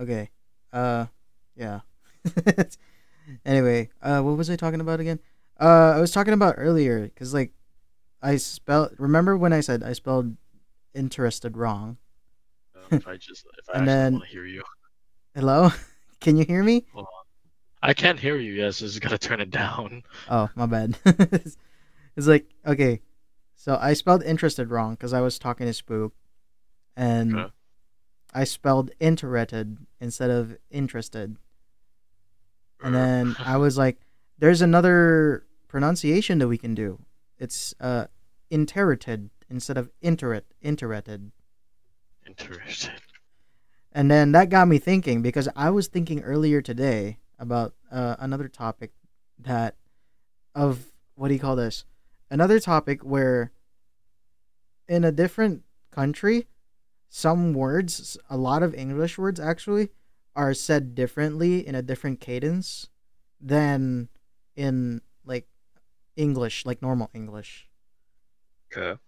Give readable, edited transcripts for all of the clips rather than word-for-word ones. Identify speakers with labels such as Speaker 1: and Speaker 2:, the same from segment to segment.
Speaker 1: Okay. Yeah. Anyway, what was I talking about again? I was talking about earlier because like I spelled. Remember when I said I spelled interested wrong?
Speaker 2: If I
Speaker 1: And
Speaker 2: actually
Speaker 1: then
Speaker 2: want to hear you.
Speaker 1: hello, can you hear me?
Speaker 2: Hold on. I can't hear you. Yes, just gotta turn it down.
Speaker 1: Oh, my bad. It's like okay, so I spelled interested wrong because I was talking to Spook, and
Speaker 2: Okay.
Speaker 1: I spelled interested instead of interested. And then I was like, there's another pronunciation that we can do. It's interreted instead of interreted.
Speaker 2: Interested.
Speaker 1: And then that got me thinking because I was thinking earlier today about another topic that of what do you call this? Another topic where in a different country, some words, a lot of English words actually, are said differently in a different cadence than in like English, like normal English.
Speaker 2: Okay.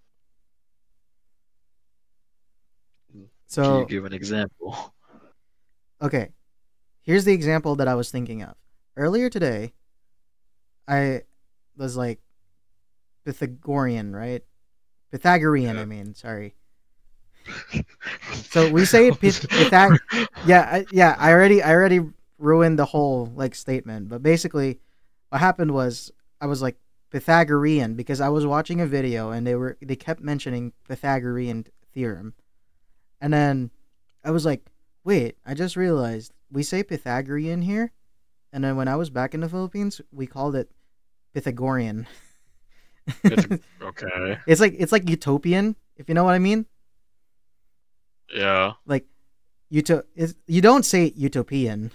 Speaker 2: Can you
Speaker 1: So,
Speaker 2: give an example?
Speaker 1: okay, here's the example that I was thinking of. Earlier today, I was like Pythagorean, right? Pythagorean, I
Speaker 2: Okay.
Speaker 1: mean, sorry. So we say Pythag. Yeah, yeah. I already ruined the whole like statement. But basically, what happened was I was like Pythagorean because I was watching a video and they kept mentioning Pythagorean theorem, and then I was like, wait, I just realized we say Pythagorean here, and then when I was back in the Philippines, we called it Pythagorean.
Speaker 2: It's okay.
Speaker 1: It's like utopian, if you know what I mean.
Speaker 2: Yeah.
Speaker 1: Like you don't say utopian.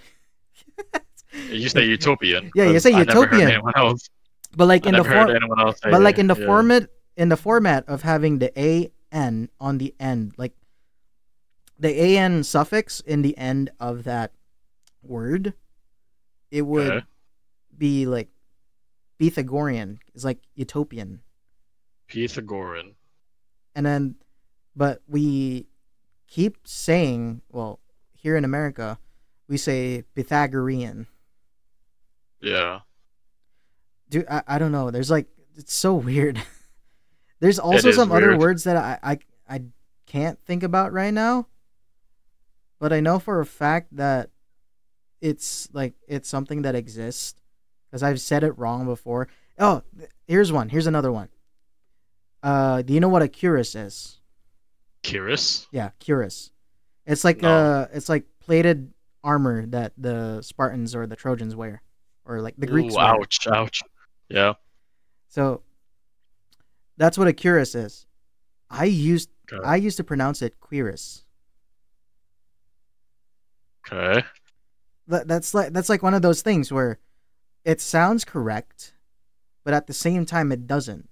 Speaker 2: You say
Speaker 1: If,
Speaker 2: utopian
Speaker 1: yeah, you
Speaker 2: because
Speaker 1: say
Speaker 2: I never heard
Speaker 1: utopian,
Speaker 2: anyone else.
Speaker 1: but like
Speaker 2: I
Speaker 1: in the
Speaker 2: never heard
Speaker 1: form,
Speaker 2: anyone else
Speaker 1: but like
Speaker 2: say yeah.
Speaker 1: in the format of having the an on the end, like the an suffix in the end of that word, it
Speaker 2: Okay.
Speaker 1: would be like Pythagorean. It's like utopian,
Speaker 2: Pythagorean.
Speaker 1: and then but we keep saying, well, here in America, we say Pythagorean.
Speaker 2: Yeah.
Speaker 1: Dude, I don't know. There's like it's so weird. There's
Speaker 2: It
Speaker 1: also
Speaker 2: is
Speaker 1: some other
Speaker 2: weird.
Speaker 1: words that I can't think about right now, but I know for a fact that it's something that exists because I've said it wrong before. Oh, here's one. Here's another one. Do you know what a cuirass is?
Speaker 2: Curious?
Speaker 1: Yeah, cuirass.
Speaker 2: No.
Speaker 1: It's like plated armor that the Spartans or the Trojans wear, or like the Greeks
Speaker 2: Ooh,
Speaker 1: wear.
Speaker 2: ouch, ouch. Yeah.
Speaker 1: So that's what a cuirass is. I used
Speaker 2: Okay.
Speaker 1: I used to pronounce it cuirass.
Speaker 2: Okay.
Speaker 1: That's like one of those things where it sounds correct, but at the same time it doesn't.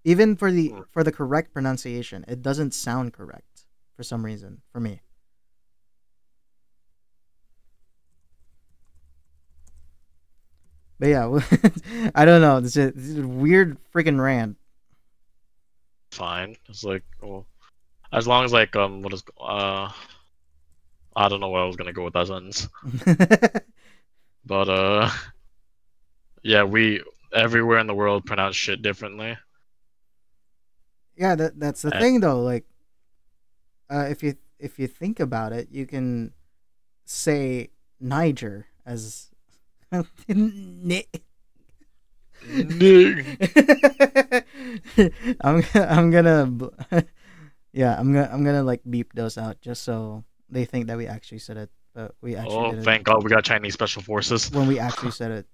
Speaker 1: Even
Speaker 2: Hmm.
Speaker 1: for the correct pronunciation, it doesn't sound correct for some reason for me. But yeah, I don't know. It's a weird freaking rant.
Speaker 2: Fine. It's like, well, as long as like what is I don't know where I was gonna go with that sentence, but yeah, we everywhere in the world pronounce shit differently.
Speaker 1: Yeah, that's the
Speaker 2: And,
Speaker 1: thing though. Like, if you think about it, you can say Niger as Ni- I'm gonna yeah, I'm gonna like beep those out just so they think that we actually said it, but we actually
Speaker 2: oh,
Speaker 1: did it
Speaker 2: thank God we got Chinese special forces.
Speaker 1: when we actually said it.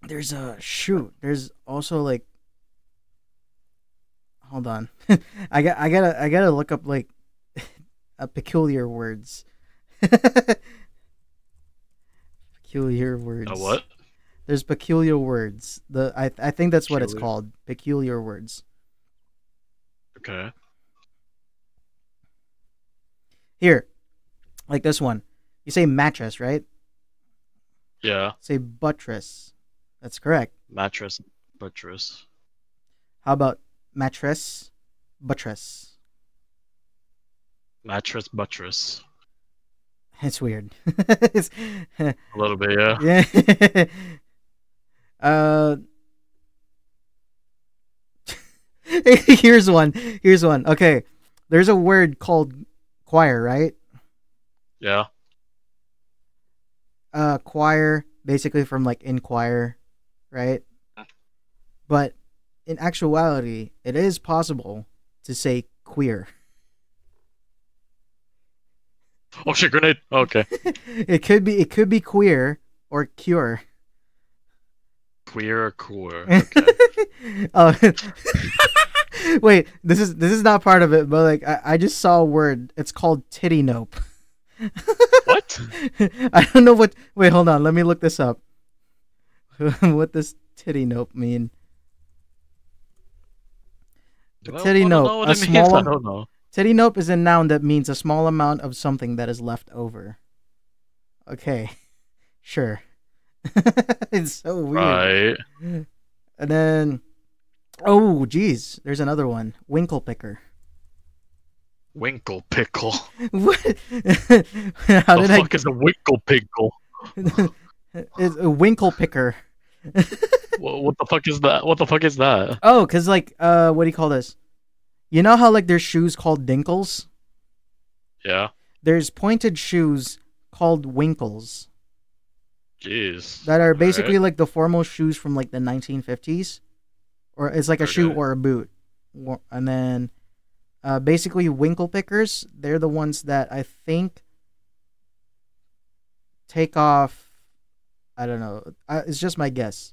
Speaker 1: There's a shoot. There's also like hold on, I gotta look up like peculiar words. Peculiar words.
Speaker 2: What?
Speaker 1: There's peculiar words. I think that's what it's
Speaker 2: Peculiar.
Speaker 1: called. Peculiar words.
Speaker 2: Okay.
Speaker 1: Here, like this one. You say mattress, right?
Speaker 2: Yeah.
Speaker 1: Say buttress. That's correct.
Speaker 2: Mattress, buttress.
Speaker 1: How about mattress, buttress?
Speaker 2: Mattress buttress.
Speaker 1: It's weird. It's,
Speaker 2: A little bit, yeah.
Speaker 1: yeah. uh, here's one. Here's one. Okay, there's a word called choir, right?
Speaker 2: Yeah.
Speaker 1: Choir, basically from like inquire, right? But in actuality, it is possible to say queer.
Speaker 2: Oh shit, grenade. Okay.
Speaker 1: It could be queer or cure.
Speaker 2: Queer or queer. Okay.
Speaker 1: Oh, wait, this is not part of it, but like I just saw a word. It's called titty nope.
Speaker 2: What?
Speaker 1: I don't know what. Wait, hold on. Let me look this up. What does titty nope mean?
Speaker 2: Do I
Speaker 1: Titty
Speaker 2: want to
Speaker 1: nope.
Speaker 2: know what
Speaker 1: A
Speaker 2: it means?
Speaker 1: small
Speaker 2: I don't know.
Speaker 1: titty nope is a noun that means a small amount of something that is left over. Okay, sure. It's so weird.
Speaker 2: Right.
Speaker 1: And then, oh, geez, there's another one. Winkle picker.
Speaker 2: Winkle pickle.
Speaker 1: What? How
Speaker 2: The
Speaker 1: did
Speaker 2: fuck is a winkle pickle?
Speaker 1: It's a winkle picker.
Speaker 2: What the fuck is that? What the fuck is that?
Speaker 1: Oh, cause like, what do you call this? You know how like there's shoes called dinkles?
Speaker 2: Yeah.
Speaker 1: There's pointed shoes called winkles
Speaker 2: Jeez.
Speaker 1: that are basically
Speaker 2: Alright.
Speaker 1: like the formal shoes from like the 1950s, or it's like a shoe
Speaker 2: Okay.
Speaker 1: or a boot. And then, basically winkle pickers. They're the ones that I think take off. I don't know. It's just my guess.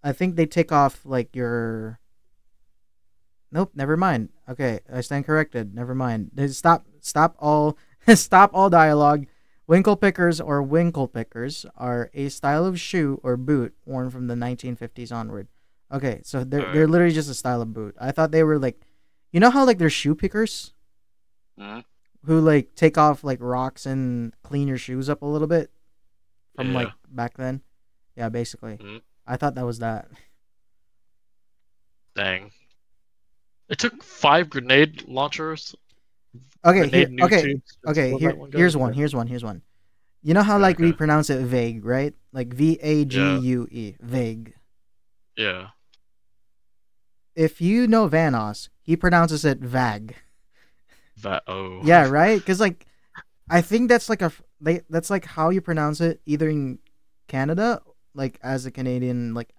Speaker 1: I think they take off like your. Nope, never mind. Okay, I stand corrected. Never mind. Stop all, stop all dialogue. Winkle pickers or winkle pickers are a style of shoe or boot worn from the 1950s onward. Okay, so they're
Speaker 2: Alright.
Speaker 1: literally just a style of boot. I thought they were like, you know how like they're shoe pickers
Speaker 2: Mhm.
Speaker 1: who like take off like rocks and clean your shoes up a little bit from
Speaker 2: Yeah.
Speaker 1: like back then. Yeah, basically.
Speaker 2: Mhm.
Speaker 1: I thought that was that.
Speaker 2: Dang. It took 5 grenade launchers.
Speaker 1: Okay,
Speaker 2: Grenade
Speaker 1: here.
Speaker 2: noob
Speaker 1: Okay,
Speaker 2: tubes to
Speaker 1: okay.
Speaker 2: kill
Speaker 1: Here,
Speaker 2: that one guy.
Speaker 1: here's one.
Speaker 2: Okay.
Speaker 1: Here's one. Here's one. You know how
Speaker 2: Okay,
Speaker 1: like we
Speaker 2: okay.
Speaker 1: pronounce it vague, right? Like Vague, vague.
Speaker 2: Yeah.
Speaker 1: If you know Vanos, he pronounces it vag.
Speaker 2: Oh.
Speaker 1: Yeah, right? Because like, I think that's like that's like how you pronounce it either in Canada, like as a Canadian, like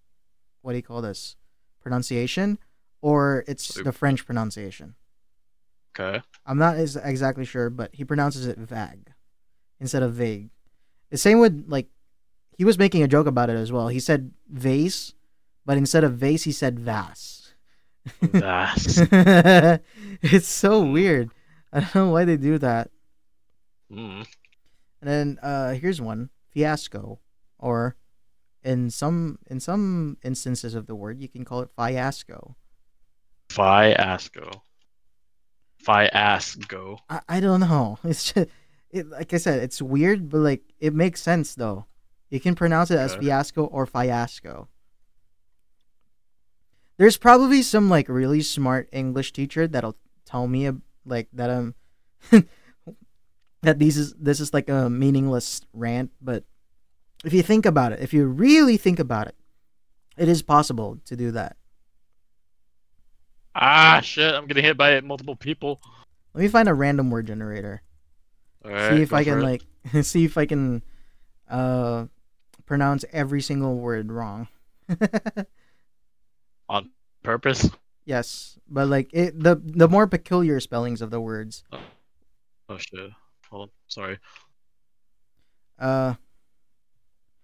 Speaker 1: what do you call this pronunciation, or it's the French pronunciation.
Speaker 2: Okay.
Speaker 1: I'm not exactly sure, but he pronounces it vag instead of vague. The same with like he was making a joke about it as well. He said vase, but instead of vase, he said vas.
Speaker 2: That's.
Speaker 1: It's so weird. I don't know why they do that.
Speaker 2: Mm.
Speaker 1: And then here's one fiasco, or in some instances of the word, you can call it fiasco.
Speaker 2: Fiasco. Fiasco.
Speaker 1: I don't know. It's just like I said, it's weird, but like it makes sense though. You can pronounce it as
Speaker 2: Okay.
Speaker 1: fiasco or fiasco. There's probably some like really smart English teacher that'll tell me like that that this is like a meaningless rant, but if you think about it, if you really think about it, it is possible to do that.
Speaker 2: Ah, shit! I'm getting hit by multiple people.
Speaker 1: Let me find a random word generator.
Speaker 2: Alright,
Speaker 1: See if
Speaker 2: go
Speaker 1: I
Speaker 2: for
Speaker 1: can
Speaker 2: it.
Speaker 1: like see if I can pronounce every single word wrong.
Speaker 2: On purpose.
Speaker 1: Yes, but like the more peculiar spellings of the words.
Speaker 2: Oh shit! Hold on. Sorry.
Speaker 1: Uh,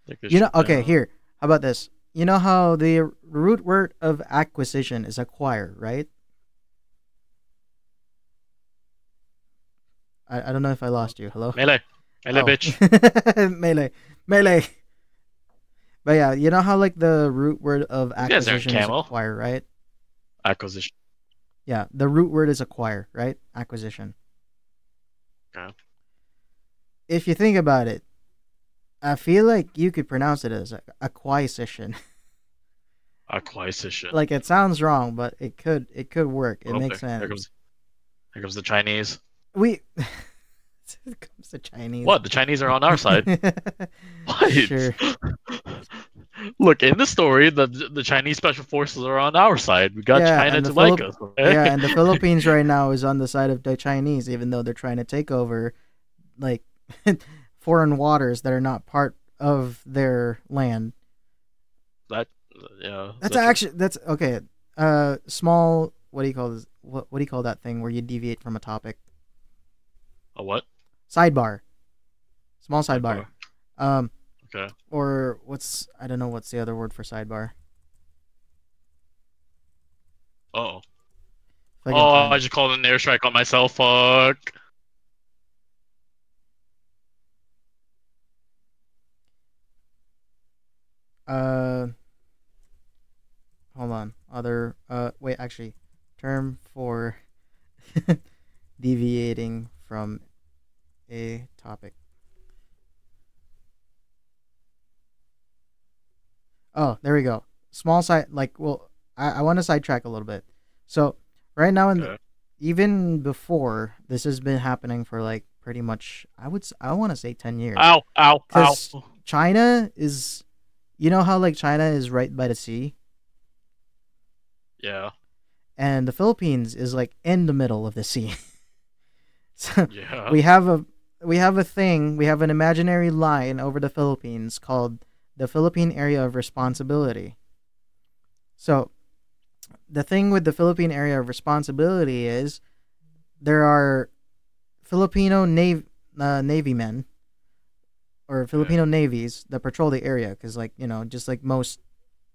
Speaker 2: Take this
Speaker 1: you know,
Speaker 2: shit
Speaker 1: okay,
Speaker 2: down.
Speaker 1: here. How about this? You know how the root word of acquisition is acquire, right? I don't know if I lost you. Hello?
Speaker 2: Melee. Melee,
Speaker 1: Oh.
Speaker 2: bitch.
Speaker 1: Melee. But yeah, you know how like the root word of
Speaker 2: You guys aren't
Speaker 1: acquisition is
Speaker 2: camel.
Speaker 1: acquire, right?
Speaker 2: Acquisition.
Speaker 1: Yeah, the root word is acquire, right? Acquisition.
Speaker 2: Okay.
Speaker 1: If you think about it, I feel like you could pronounce it as acquisition.
Speaker 2: Acquisition.
Speaker 1: Like it sounds wrong, but it could work. It
Speaker 2: Oh,
Speaker 1: makes
Speaker 2: there
Speaker 1: sense.
Speaker 2: comes the Chinese.
Speaker 1: we it comes to Chinese.
Speaker 2: What? The Chinese are on our side. What?
Speaker 1: Sure.
Speaker 2: Look, in the story, the Chinese special forces are on our side. We got
Speaker 1: Yeah,
Speaker 2: China
Speaker 1: and
Speaker 2: to like us. Okay?
Speaker 1: yeah, and the Philippines right now is on the side of the Chinese, even though they're trying to take over like foreign waters that are not part of their land.
Speaker 2: that yeah,
Speaker 1: That's
Speaker 2: that's true.
Speaker 1: actually that's okay. Small. What do you call this? What do you call that thing where you deviate from a topic?
Speaker 2: A what?
Speaker 1: Sidebar. Small sidebar.
Speaker 2: Sidebar.
Speaker 1: Um,
Speaker 2: Okay.
Speaker 1: or what's I don't know what's the other word for sidebar.
Speaker 2: Oh.
Speaker 1: If I can
Speaker 2: Oh,
Speaker 1: find
Speaker 2: I
Speaker 1: it.
Speaker 2: just called an airstrike on myself. Fuck.
Speaker 1: Uh, hold on. Other. Wait. Actually, term for deviating from a topic. Oh, there we go. Small side. Like, well, I want to sidetrack a little bit. So right now,
Speaker 2: Okay.
Speaker 1: even before this has been happening for like pretty much, I want to say 10 years,
Speaker 2: Ow! Ow! Ow!
Speaker 1: because China is, you know how like China is right by the sea,
Speaker 2: Yeah.
Speaker 1: and the Philippines is like in the middle of the sea. So
Speaker 2: Yeah.
Speaker 1: we have a thing, we have an imaginary line over the Philippines called the Philippine Area of Responsibility. So the thing with the Philippine Area of Responsibility is there are Filipino Navy men or
Speaker 2: Okay.
Speaker 1: Filipino navies that patrol the area because, like, just like most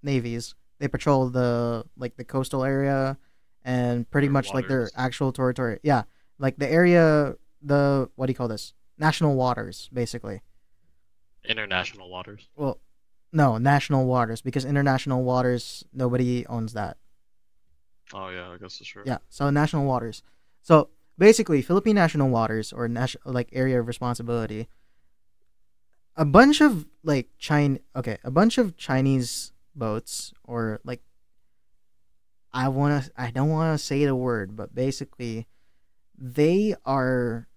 Speaker 1: navies, they patrol the like the coastal area and pretty
Speaker 2: Inner
Speaker 1: much like their
Speaker 2: waters.
Speaker 1: actual territory. Yeah, like the area, the what do you call this? National waters, basically.
Speaker 2: International waters.
Speaker 1: Well, no, national waters because international waters nobody owns that.
Speaker 2: Oh yeah, I guess that's true.
Speaker 1: Yeah, so national waters. So basically, Philippine national waters or like area of responsibility. A bunch of like a bunch of Chinese boats or like I don't want to say the word, but basically they are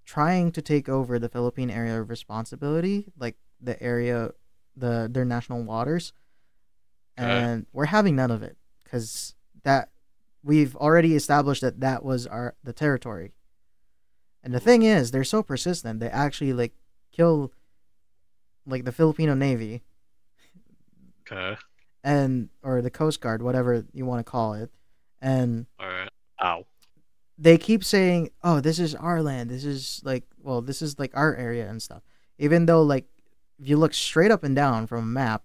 Speaker 1: trying to take over the Philippine area of responsibility, like the area, their national waters,
Speaker 2: Okay.
Speaker 1: and we're having none of it because that we've already established that that was the territory. And the thing is, they're so persistent. They actually like kill like the Filipino Navy
Speaker 2: Okay.
Speaker 1: and or the Coast Guard, whatever you want to call it, and
Speaker 2: All right. Ow.
Speaker 1: they keep saying, "Oh, this is our land. This is like, well, this is like our area and stuff." Even though like if you look straight up and down from a map,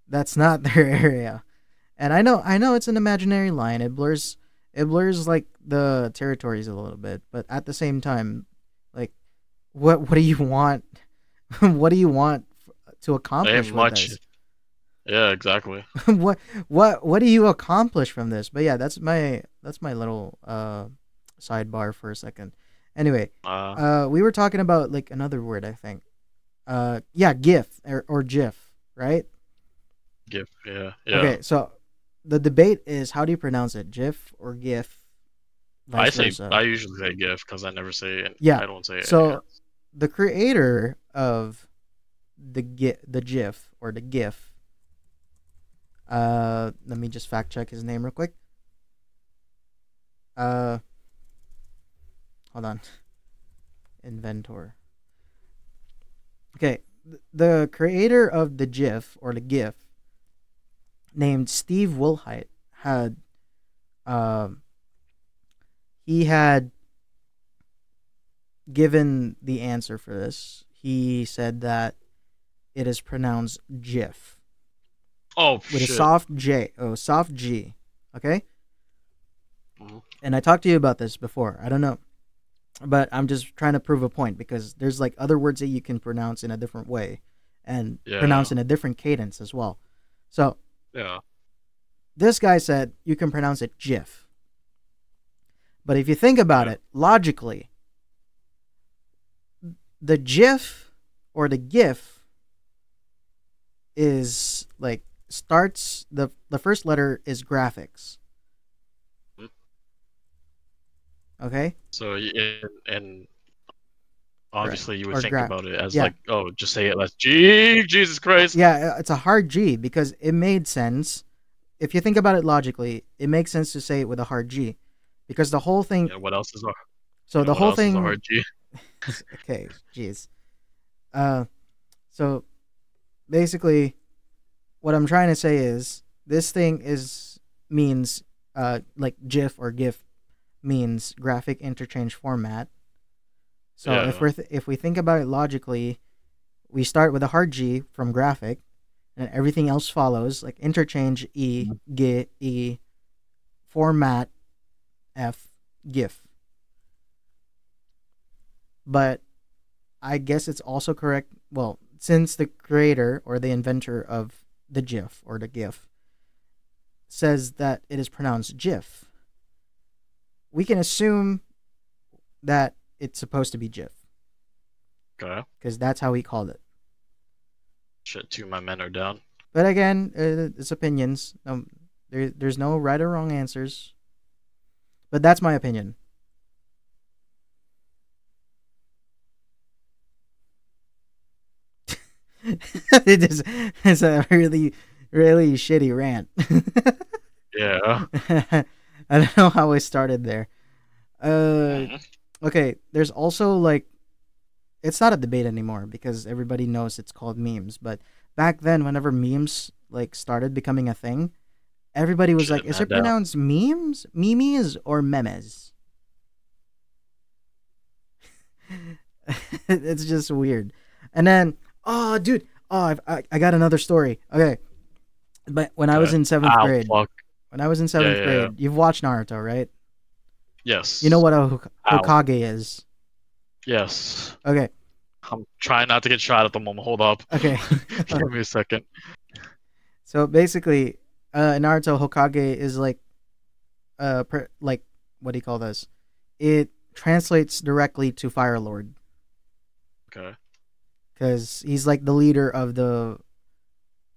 Speaker 1: that's not their area. And I know it's an imaginary line. It blurs like the territories a little bit, but at the same time, like what do you want? What do you want to
Speaker 2: Ain't
Speaker 1: accomplish with
Speaker 2: much.
Speaker 1: this?
Speaker 2: Yeah, exactly.
Speaker 1: What do you accomplish from this? But yeah, that's my little sidebar for a second. Anyway,
Speaker 2: Uh,
Speaker 1: we were talking about like another word, I think. Yeah, GIF or GIF, right?
Speaker 2: GIF. Yeah. Yeah.
Speaker 1: Okay, so the debate is how do you pronounce it, GIF or GIF, vice
Speaker 2: I
Speaker 1: versa.
Speaker 2: usually say GIF because I never say it.
Speaker 1: Yeah.
Speaker 2: I don't say anything
Speaker 1: So
Speaker 2: else.
Speaker 1: the creator of the GIF or the GIF, let me just fact check his name real quick. Uh, hold on. Inventor. Okay, the creator of the GIF or the GIF, named Steve Wilhite, had um he had given the answer for this. He said that it is pronounced GIF
Speaker 2: Oh
Speaker 1: with a
Speaker 2: shit.
Speaker 1: soft J, soft G. Okay,
Speaker 2: Mhm.
Speaker 1: and I talked to you about this before. I don't know, but I'm just trying to prove a point because there's like other words that you can pronounce in a different way and pronounce
Speaker 2: Yeah.
Speaker 1: in a different cadence as well. So
Speaker 2: Yeah.
Speaker 1: this guy said you can pronounce it GIF. But if you think about
Speaker 2: Yeah.
Speaker 1: it logically, the GIF or the GIF is like starts the first letter is graphics.
Speaker 2: Mhm.
Speaker 1: Okay,
Speaker 2: So and
Speaker 1: or
Speaker 2: obviously you would
Speaker 1: or
Speaker 2: think
Speaker 1: gra.
Speaker 2: about it as
Speaker 1: Yeah,
Speaker 2: like, oh, just say it less G, Jesus Christ.
Speaker 1: yeah. It's a hard G because it made sense. If you think about it logically, it makes sense to say it with a hard G, because the whole thing.
Speaker 2: You know what else is a
Speaker 1: So the
Speaker 2: what
Speaker 1: whole
Speaker 2: else is a
Speaker 1: thing.
Speaker 2: hard G?
Speaker 1: Okay, jeez. Uh, so basically, what I'm trying to say is this thing is means like GIF or GIF means graphic interchange format. So
Speaker 2: Yeah.
Speaker 1: if we think about it logically, we start with a hard G from graphic, and everything else follows like interchange G E format F GIF. But I guess it's also correct. Well, since the creator or the inventor of the GIF or the GIF says that it is pronounced GIF, we can assume that it's supposed to be GIF
Speaker 2: Okay.
Speaker 1: because that's how he called it.
Speaker 2: Shit, two of my men are down.
Speaker 1: But again, it's opinions. There's no right or wrong answers. But that's my opinion. It's a really, really shitty rant.
Speaker 2: Yeah.
Speaker 1: I don't know how I started there. Uh,
Speaker 2: Mhm.
Speaker 1: okay. There's also like it's not a debate anymore because everybody knows it's called memes. But back then, whenever memes like started becoming a thing, everybody was like,
Speaker 2: Shit,
Speaker 1: "Is
Speaker 2: man
Speaker 1: it
Speaker 2: down.
Speaker 1: pronounced memes, memes, or memes?" It's just weird. And then, oh, dude, I got another story. Okay, but when I was
Speaker 2: Okay.
Speaker 1: in seventh
Speaker 2: Ow,
Speaker 1: grade,
Speaker 2: fuck.
Speaker 1: when I was in
Speaker 2: Yeah,
Speaker 1: seventh
Speaker 2: yeah, yeah.
Speaker 1: grade, you've watched Naruto, right? You know
Speaker 2: Yes.
Speaker 1: what a
Speaker 2: Ow.
Speaker 1: Hokage is.
Speaker 2: Yes.
Speaker 1: Okay,
Speaker 2: I'm trying not to get shot at the moment. Hold up.
Speaker 1: okay.
Speaker 2: Give me a second.
Speaker 1: So basically, in Naruto, Hokage is like like what do you call this? It translates directly to Fire Lord
Speaker 2: Okay.
Speaker 1: because he's like the leader of the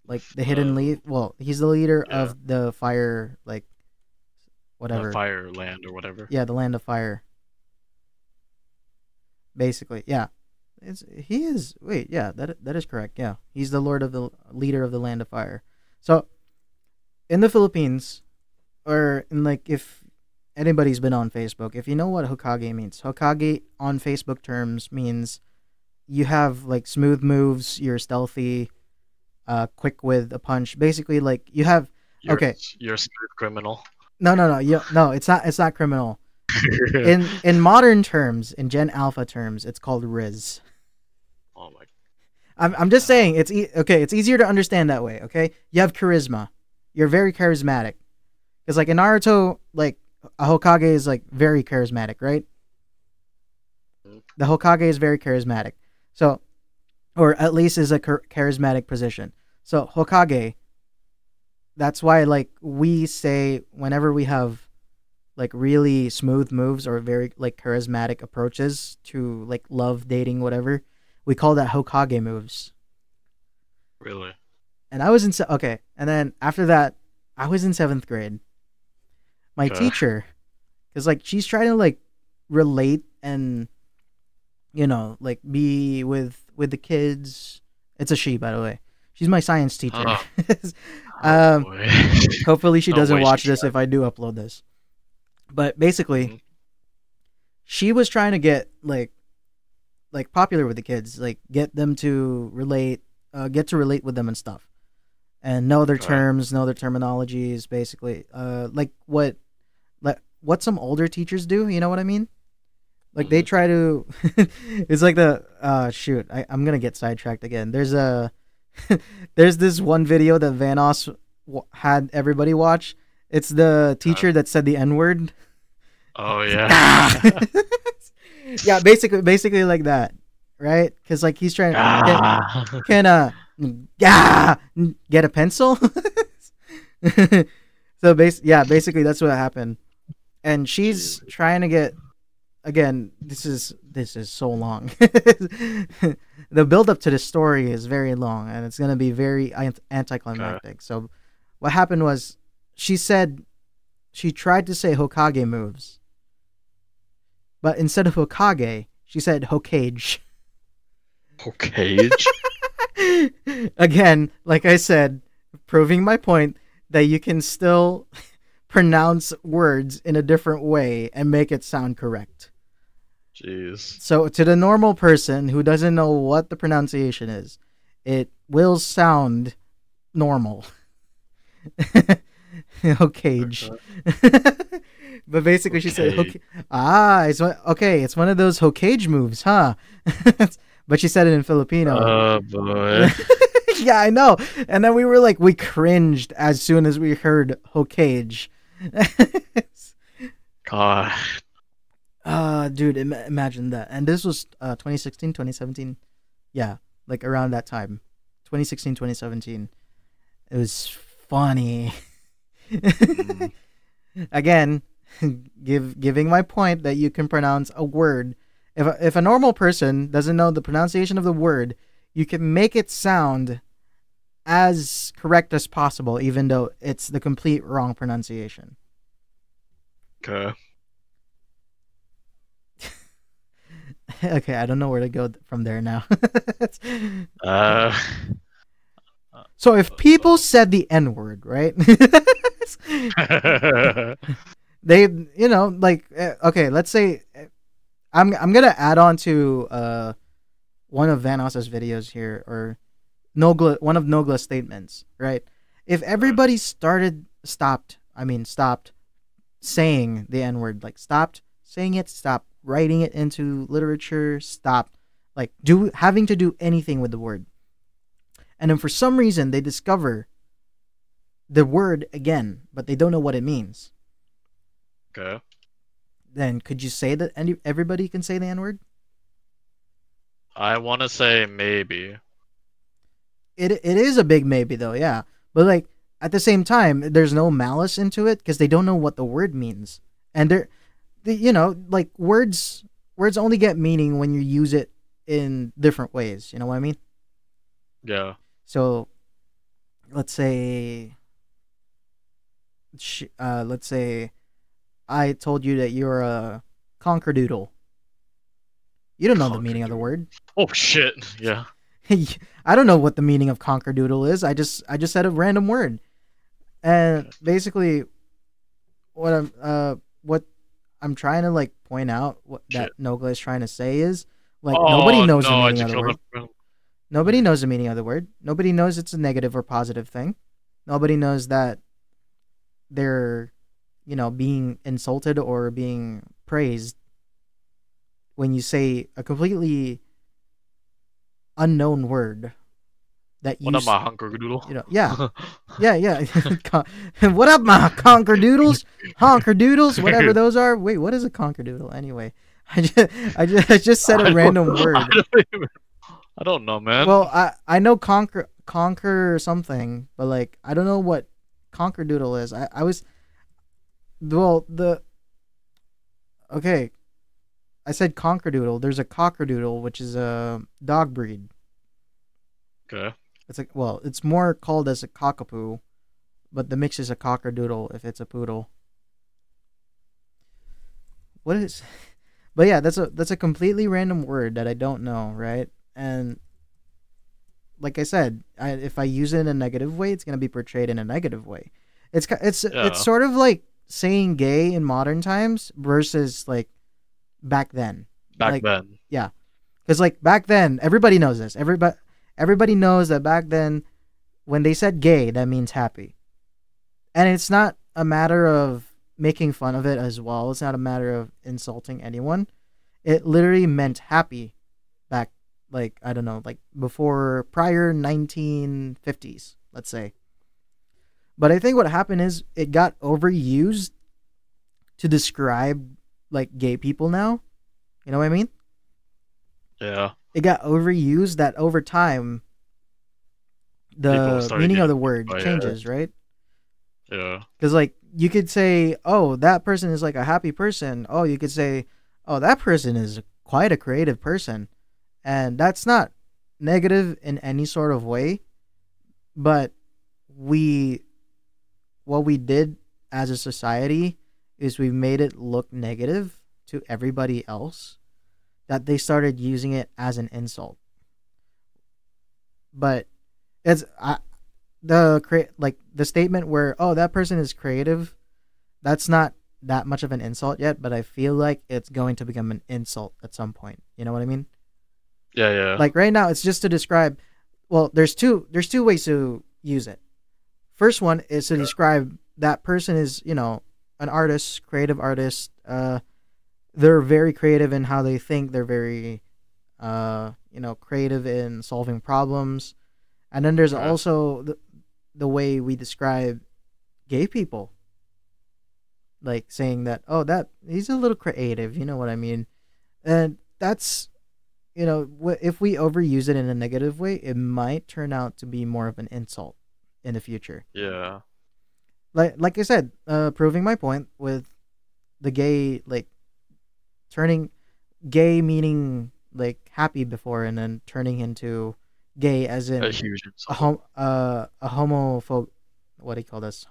Speaker 1: like the hidden
Speaker 2: Uh,
Speaker 1: leaf. Well, he's the leader
Speaker 2: yeah.
Speaker 1: of the fire, like whatever.
Speaker 2: Fire land or whatever.
Speaker 1: Yeah, the land of fire. Basically, yeah. It's he is. Wait, yeah, that is correct. Yeah, he's the lord of the leader of the land of fire. So in the Philippines, or in like if anybody's been on Facebook, if you know what Hokage means, Hokage on Facebook terms means you have like smooth moves, you're stealthy, quick with a punch. Basically, like you have.
Speaker 2: You're
Speaker 1: Okay,
Speaker 2: you're a smooth criminal.
Speaker 1: no. It's not criminal. In modern terms, in Gen Alpha terms, it's called Riz.
Speaker 2: Oh my
Speaker 1: I'm just
Speaker 2: god.
Speaker 1: saying okay. It's easier to understand that way. Okay, you have charisma. You're very charismatic. Because like in Naruto, like a Hokage is like very charismatic, right? The Hokage is very charismatic. So, or at least is a charismatic position. So Hokage. That's why like we say whenever we have like really smooth moves or very like charismatic approaches to like love, dating, whatever, we call that Hokage moves.
Speaker 2: Really?
Speaker 1: And I was in okay, and then after that, I was in seventh grade. My
Speaker 2: Okay.
Speaker 1: teacher, because like she's trying to like relate and like be with the kids. It's a she, by the way. She's my science teacher.
Speaker 2: Oh, oh
Speaker 1: um,
Speaker 2: boy.
Speaker 1: hopefully she
Speaker 2: No
Speaker 1: doesn't
Speaker 2: way she
Speaker 1: watch this
Speaker 2: tried.
Speaker 1: if I do upload this. But basically,
Speaker 2: Mhm.
Speaker 1: she was trying to get like popular with the kids, like get them to relate, get to relate with them and stuff, and know their
Speaker 2: Okay.
Speaker 1: terms, know their terminologies, basically, like what some older teachers do. You know what I mean? Like they
Speaker 2: Mhm.
Speaker 1: try to. It's like the shoot. I'm gonna get sidetracked again. There's a there's this one video that Vanos had everybody watch. It's the
Speaker 2: Okay.
Speaker 1: teacher that said the N word.
Speaker 2: Oh yeah.
Speaker 1: Ah! Yeah, basically like that, right? Because like he's trying
Speaker 2: Ah.
Speaker 1: can yeah get a pencil. So basically that's what happened, and she's
Speaker 2: Jesus.
Speaker 1: trying to get again. This is so long. The build up to the story is very long, and it's gonna be very
Speaker 2: Okay.
Speaker 1: anticlimactic. So what happened was she said she tried to say Hokage moves, but instead of Hokage, she said Hokage.
Speaker 2: Okay.
Speaker 1: Again, like I said, proving my point that you can still pronounce words in a different way and make it sound correct.
Speaker 2: Jeez.
Speaker 1: So to the normal person who doesn't know what the pronunciation is, it will sound normal. Hokage. But basically she said it's one of those Hokage moves, huh? But she said it in Filipino.
Speaker 2: Oh boy.
Speaker 1: Yeah, I know. And then we cringed as soon as we heard Hokage.
Speaker 2: God.
Speaker 1: Dude, imagine that. And this was 2016, 2017. Yeah, like around that time. 2016, 2017. It was funny. Again, giving my point that you can pronounce a word. If a normal person doesn't know the pronunciation of the word, you can make it sound as correct as possible, even though it's the complete wrong pronunciation.
Speaker 2: Okay.
Speaker 1: Okay, I don't know where to go from there now. So if people said the N-word, right? They, okay, let's say I'm gonna add on to one of Vanos's videos here, or one of Nogla's statements, right? If everybody stopped saying the N-word, like stopped saying it, stopped writing it into literature, stopped having to do anything with the word, and then for some reason they discover the word again, but they don't know what it means.
Speaker 2: Okay.
Speaker 1: Then could you say that everybody can say the N-word?
Speaker 2: I want to say maybe.
Speaker 1: It is a big maybe though, yeah. But like at the same time, there's no malice into it because they don't know what the word means, and words only get meaning when you use it in different ways. You know what I mean?
Speaker 2: Yeah.
Speaker 1: So let's say I told you that you're a conkerdoodle. You don't know the meaning of the word.
Speaker 2: Oh shit! Yeah.
Speaker 1: I don't know what the meaning of conkerdoodle is. I just said a random word, and basically, what I'm trying to point out that Nogla is trying to say is nobody knows the meaning of the word. Nobody knows the meaning of the word. Nobody knows it's a negative or positive thing. Nobody knows that they're, being insulted or being praised when you say a completely unknown word that you.
Speaker 2: What up, my honkerdoodle?
Speaker 1: Yeah. What up, my conkerdoodles? Honkerdoodles, whatever those are. Wait, what is a conkerdoodle anyway? I just said a random word.
Speaker 2: I don't know, man.
Speaker 1: Well, I know conquer something, but I don't know what conkerdoodle is. Okay. I said conkerdoodle. There's a cockerdoodle, which is a dog breed.
Speaker 2: Okay.
Speaker 1: It's more called as a cockapoo, but the mix is a cockerdoodle if it's a poodle. What is? But yeah, that's a completely random word that I don't know, right? And like I said, if I use it in a negative way, it's gonna be portrayed in a negative way. It's sort of like saying gay in modern times versus back then.
Speaker 2: Back then.
Speaker 1: Yeah, because back then, everybody knows this. Everybody knows that back then, when they said gay, that means happy, and it's not a matter of making fun of it as well. It's not a matter of insulting anyone. It literally meant happy back, I don't know, before prior 1950s, let's say. But I think what happened is it got overused to describe gay people now. You know what I mean?
Speaker 2: Yeah.
Speaker 1: It got overused that over time the meaning of the word changes, right?
Speaker 2: Yeah.
Speaker 1: Because you could say, oh, that person is a happy person. Oh, you could say, oh, that person is quite a creative person. And that's not negative in any sort of way. But what we did as a society is we made it look negative to everybody else that they started using it as an insult. But it's the statement where, oh, that person is creative, that's not that much of an insult yet, but I feel like it's going to become an insult at some point. You know what I mean?
Speaker 2: Yeah, yeah.
Speaker 1: Like right now, it's just to describe. Well, there's two ways to use it. First one is to describe that person is, an artist, creative artist. They're very creative in how they think. They're very, creative in solving problems. And then there's also the way we describe gay people. Like saying that, oh, that he's a little creative. You know what I mean? And that's, if we overuse it in a negative way, it might turn out to be more of an insult in the future.
Speaker 2: Yeah.
Speaker 1: Like I said, proving my point with the gay, like turning gay meaning like happy before, and then turning into gay as in
Speaker 2: a huge insult.
Speaker 1: a homophobe. What do you call this?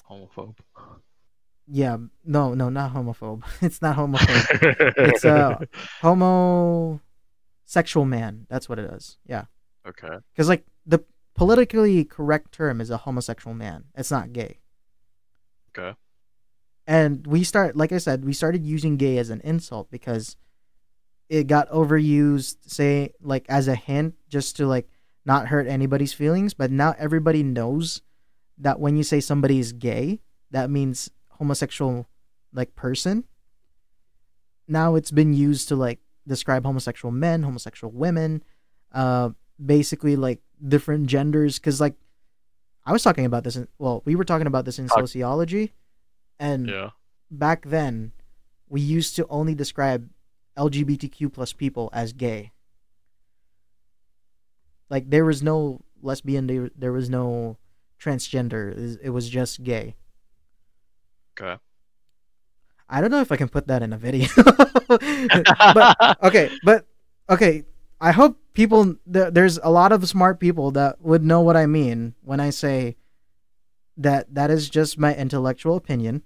Speaker 2: Homophobe.
Speaker 1: Yeah, no, not homophobe. It's not homophobe. It's a homosexual man. That's what it is. Yeah.
Speaker 2: Okay.
Speaker 1: Because like the politically correct term is a homosexual man. It's not gay.
Speaker 2: Okay.
Speaker 1: And like I said, we started using gay as an insult because it got overused, say like as a hint, just to like not hurt anybody's feelings. But now everybody knows that when you say somebody is gay, that means homosexual like person. Now it's been used to like describe homosexual men, homosexual women, basically like different genders. Because like I was talking about this we were talking about this in sociology, and back then we used to only describe LGBTQ plus people as gay. Like there was no lesbian, there was no transgender, it was just gay.
Speaker 2: Okay.
Speaker 1: I don't know if I can put that in a video. but okay. I hope there's a lot of smart people that would know what I mean when I say that is just my intellectual opinion.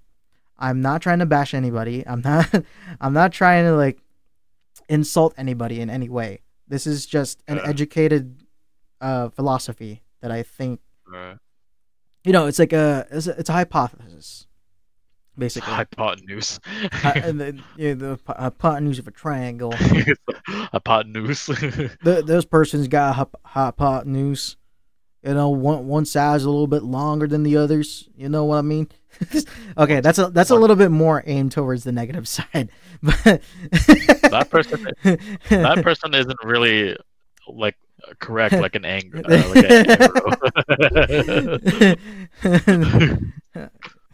Speaker 1: I'm not trying to bash anybody. I'm not trying to like insult anybody in any way. This is just an educated philosophy that I think it's like it's a hypothesis. Basically,
Speaker 2: hypotenuse.
Speaker 1: The hypotenuse of a triangle.
Speaker 2: Hypotenuse.
Speaker 1: Those persons got hypotenuse. One side's a little bit longer than the others. You know what I mean? Okay, that's a little bit more aimed towards the negative side. But
Speaker 2: that person isn't really like correct, like an anger.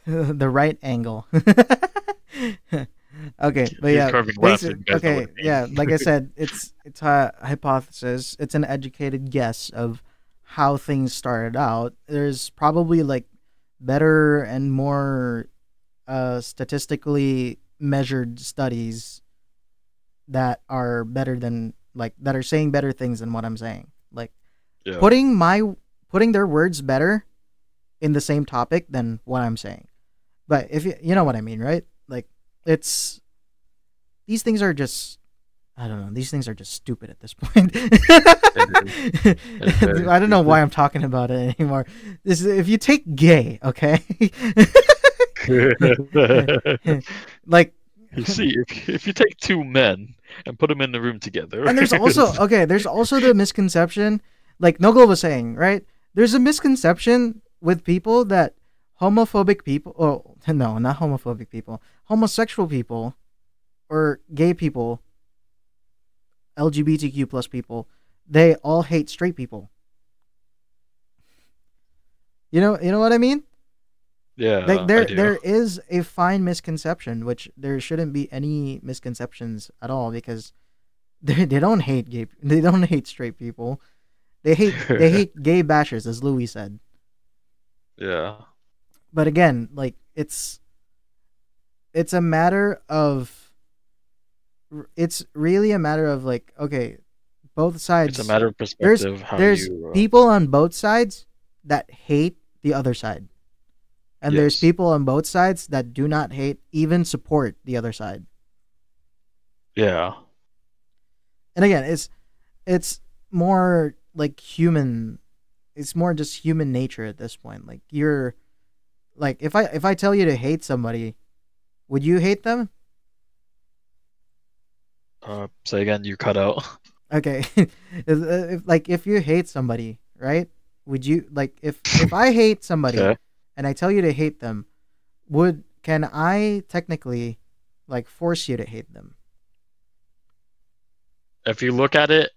Speaker 1: The right angle. Okay, but yeah, okay, yeah. Like I said, it's a hypothesis. It's an educated guess of how things started out. There's probably like better and more statistically measured studies that are better than that are saying better things than what I'm saying. Like putting their words better in the same topic than what I'm saying. But if you know what I mean, right? Like these things are just, I don't know, these things are just stupid at this point. I don't know why I'm talking about it anymore. If you take gay, okay? Like
Speaker 2: you see, if you take two men and put them in the room together.
Speaker 1: And there's also the misconception, like Nogel was saying, right? There's a misconception with people that homophobic people, no, not homophobic people, homosexual people or gay people, LGBTQ plus people, they all hate straight people. You know what I mean?
Speaker 2: Yeah.
Speaker 1: Like there is a fine misconception, which there shouldn't be any misconceptions at all, because they don't hate they don't hate straight people. They hate gay bashers, as Louis said.
Speaker 2: Yeah.
Speaker 1: But again, like it's a matter of, it's really a matter of like, okay, both sides.
Speaker 2: It's a matter of perspective.
Speaker 1: There's people on both sides that hate the other side. And there's
Speaker 2: Yes.
Speaker 1: people on both sides that do not hate, even support the other side.
Speaker 2: Yeah.
Speaker 1: And again, it's more like human. It's more just human nature at this point. Like you're like if I tell you to hate somebody, would you hate them?
Speaker 2: Say again. You cut out.
Speaker 1: Okay. If you hate somebody, right? Would you like if I hate somebody
Speaker 2: Okay.
Speaker 1: and I tell you to hate them, would can I technically like force you to hate them?
Speaker 2: If you look at it,